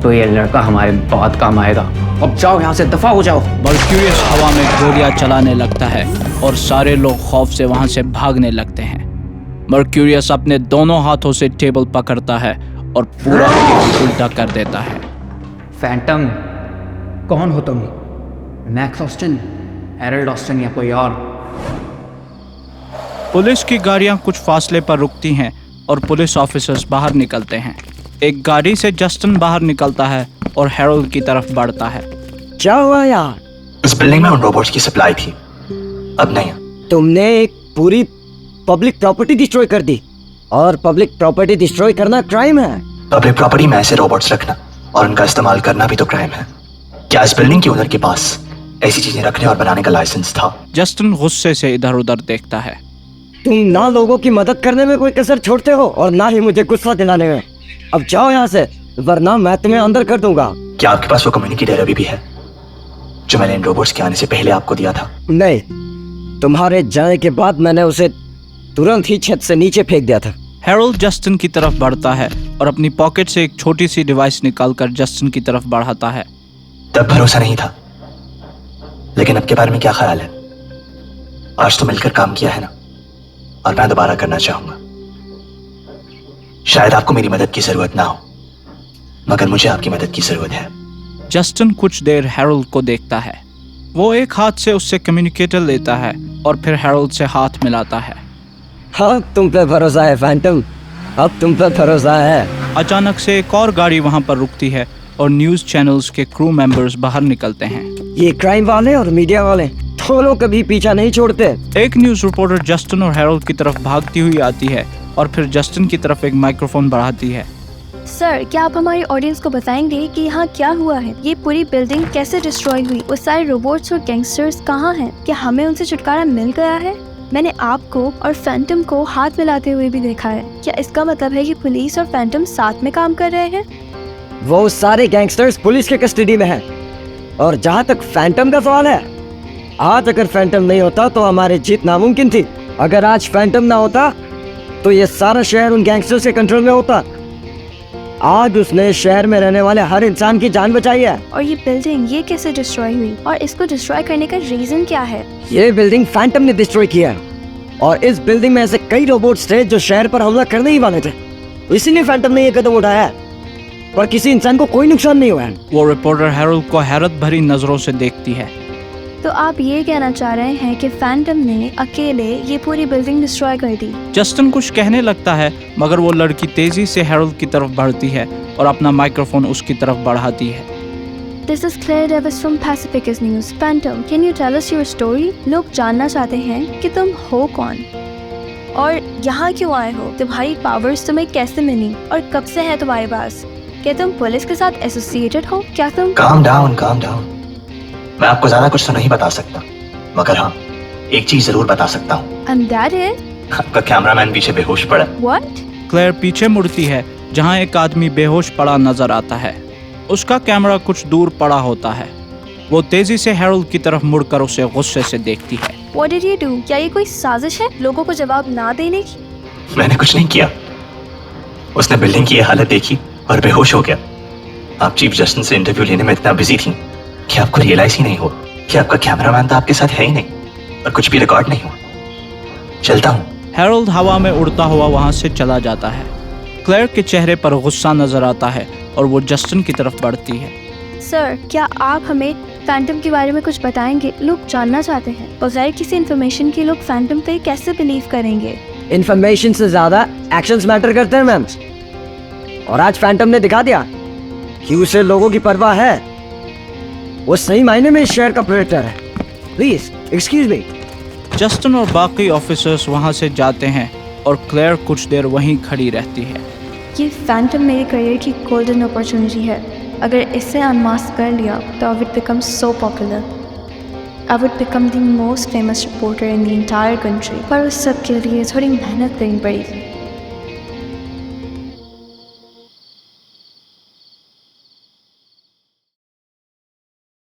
S5: तो ये लड़का हमारे बहुत काम आएगा। अब जाओ यहाँ से, दफा हो जाओ।
S1: मर्क्यूरियस हवा में गोलियां चलाने लगता है और सारे लोग खौफ से वहां से भागने लगते हैं। मर्क्यूरियस अपने दोनों हाथों से टेबल पकड़ता है और पूरा केस उल्टा कर देता है।
S5: फैंटम, कौन हो तुम? मैक्स ऑस्टिन, हैरोल्ड ऑस्टिन या कोई और?
S1: पुलिस की गाड़ियां कुछ फासले पर रुकती हैं और पुलिस ऑफिसर्स बाहर निकलते हैं। एक गाड़ी से जस्टिन बाहर निकलता है और हैरोल्ड की तरफ बढ़ता है।
S12: क्या हुआ यार?
S10: इस बिल्डिंग में उन रोबोट्स की सप्लाई थी, अब नहीं।
S12: तुमने एक पूरी पब्लिक प्रॉपर्टी डिस्ट्रॉय कर दी, और पब्लिक प्रॉपर्टी डिस्ट्रॉय करना क्राइम है।
S10: पब्लिक प्रॉपर्टी में ऐसे रोबोट्स रखना और उनका इस्तेमाल करना भी तो क्राइम है। क्या इस बिल्डिंग के ओनर के पास ऐसी चीजें रखने और बनाने का लाइसेंस था?
S1: जस्टिन गुस्से से इधर उधर देखता है।
S12: तुम ना लोगों की मदद करने में कोई कसर छोड़ते हो और ना ही मुझे गुस्सा दिलाने में। अब जाओ यहाँ से, वरना मैं तुम्हें अंदर कर दूंगा।
S10: क्या आपके पास वो कम्युनिकेटर अभी भी है जो मैंने इन रोबोट्स के आने से पहले आपको दिया था?
S12: नहीं, तुम्हारे जाने के बाद मैंने उसे तुरंत ही छत से नीचे फेंक दिया था।
S1: हैरोल्ड जस्टिन की तरफ बढ़ता है और अपनी पॉकेट से एक छोटी सी डिवाइस निकालकर जस्टिन की तरफ बढ़ाता है।
S10: तब भरोसा नहीं था, लेकिन अब के बारे में क्या ख्याल है? आज तो मिलकर काम किया है ना, और मैं दोबारा करना चाहूंगा। शायद आपको मेरी मदद की जरूरत ना हो, मगर मुझे आपकी मदद की जरूरत है।
S1: जस्टिन कुछ देर हैरोल्ड को देखता है। वो एक हाथ से उससे कम्युनिकेटर लेता है और फिर हैरोल्ड से हाथ मिलाता है।
S12: हाँ, तुम पे भरोसा है फैंटम, अब तुम पे भरोसा है।
S1: अचानक से एक और गाड़ी वहाँ पर रुकती है और न्यूज चैनल्स के क्रू मेंबर्स बाहर निकलते हैं।
S12: ये क्राइम वाले और मीडिया वाले दोनों कभी पीछा नहीं छोड़ते।
S1: एक न्यूज रिपोर्टर जस्टिन और हैरोल्ड की तरफ भागती हुई आती है और फिर जस्टिन की तरफ एक माइक्रोफोन बढ़ाती है।
S13: सर, क्या आप हमारी ऑडियंस को बताएंगे कि यहाँ क्या हुआ है? ये पूरी बिल्डिंग कैसे डिस्ट्रॉय हुई? वो सारे रोबोट्स और गैंगस्टर्स कहाँ हैं? क्या हमें उनसे छुटकारा मिल गया है? मैंने आपको और फैंटम को हाथ मिलाते हुए भी देखा है। क्या इसका मतलब है कि पुलिस और फैंटम साथ में काम कर रहे हैं?
S12: वो सारे गैंगस्टर्स पुलिस के कस्टडी में हैं। और जहाँ तक फैंटम का सवाल है, आज अगर फैंटम नहीं होता तो हमारी जीत नामुमकिन थी। अगर आज फैंटम ना होता तो ये सारा शहर उन गैंगस्टर्स के कंट्रोल में होता। आज उसने शहर में रहने वाले हर इंसान की जान बचाई है।
S13: और ये बिल्डिंग ये कैसे डिस्ट्रॉय हुई? और इसको डिस्ट्रॉय करने का रीजन क्या है?
S12: ये बिल्डिंग फैंटम ने डिस्ट्रॉय किया है और इस बिल्डिंग में ऐसे कई रोबोट्स थे जो शहर पर हमला करने ही वाले थे, इसीलिए फैंटम ने ये कदम उठाया है। पर किसी इंसान को कोई नुकसान नहीं हुआ है।
S1: वो रिपोर्टर हैरोल्ड को हैरत भरी नजरों से देखती है।
S13: तो आप ये कहना चाह रहे हैं कि फैंटम ने अकेले ये पूरी बिल्डिंग डिस्ट्रॉय कर दी?
S1: जस्टिन कुछ कहने लगता है, मगर वो लड़की तेजी से हैरोल्ड की तरफ बढ़ती है और अपना माइक्रोफोन उसकी तरफ बढ़ाती है।
S13: This is Claire Davis from Pacificus News. Phantom, can you tell us your story? लोग जानना चाहते हैं कि तुम हो कौन और यहाँ क्यों आए हो? तुम्हारी पावर्स तुम्हें कैसे मिली और कब से है तुम्हारे पास? क्या तुम पुलिस के साथ एसोसिएटेड हो? क्या तुम?
S10: Calm down. मैं आपको ज्यादा कुछ तो नहीं बता सकता, मगर हाँ, एक चीज जरूर बता सकता हूँ।
S13: And that is?
S10: आपका कैमरामैन पीछे बेहोश पड़ा।
S13: What?
S1: क्लेयर पीछे मुड़ती है जहाँ एक आदमी बेहोश पड़ा नजर आता है। उसका कैमरा कुछ दूर पड़ा होता है। वो तेजी से हैरोल्ड की तरफ मुड़कर उसे गुस्से से देखती है।
S13: What did you do? क्या ये कोई साजिश है लोगों को जवाब ना देने की?
S10: मैंने कुछ नहीं किया। उसने बिल्डिंग की ये हालत देखी और बेहोश हो गया। आप चीफ जस्टिस से इंटरव्यू लेने में इतना बिजी थी कि आपको रियलाइज ही नहीं हुआ कि आपका कैमरामैन तो आपके साथ है ही नहीं और कुछ भी रिकॉर्ड नहीं हुआ। चलता हूँ।
S1: हैरोल्ड हवा में उड़ता हुआ वहाँ से चला जाता है। क्लेयर के चेहरे पर गुस्सा नजर आता है और वो जस्टिन की तरफ बढ़ती है।
S13: सर, क्या आप हमें फैंटम के बारे में कुछ बताएंगे? लोग जानना चाहते हैं। बगैर किसी इन्फॉर्मेशन के लोग फैंटम पे कैसे बिलीव करेंगे?
S12: इन्फॉर्मेशन से ज्यादा एक्शंस मैटर करते हैं मैम, और आज फैंटम ने दिखा दिया कि उसे लोगों की परवाह है। वो सही मायने में इस शहर का प्रेडेटर है। Please excuse me.
S1: जस्टिन और बाकी ऑफिसर्स वहाँ से जाते हैं और क्लेयर कुछ देर वहीं खड़ी रहती है।
S13: ये फैंटम मेरे करियर की गोल्डन अपॉर्चुनिटी है। अगर इसे अनमास्क कर लिया तो I would become so popular. I would become the most famous reporter in the entire country. पर उस सब के लिए थोड़ी मेहनत करनी पड़ेगी।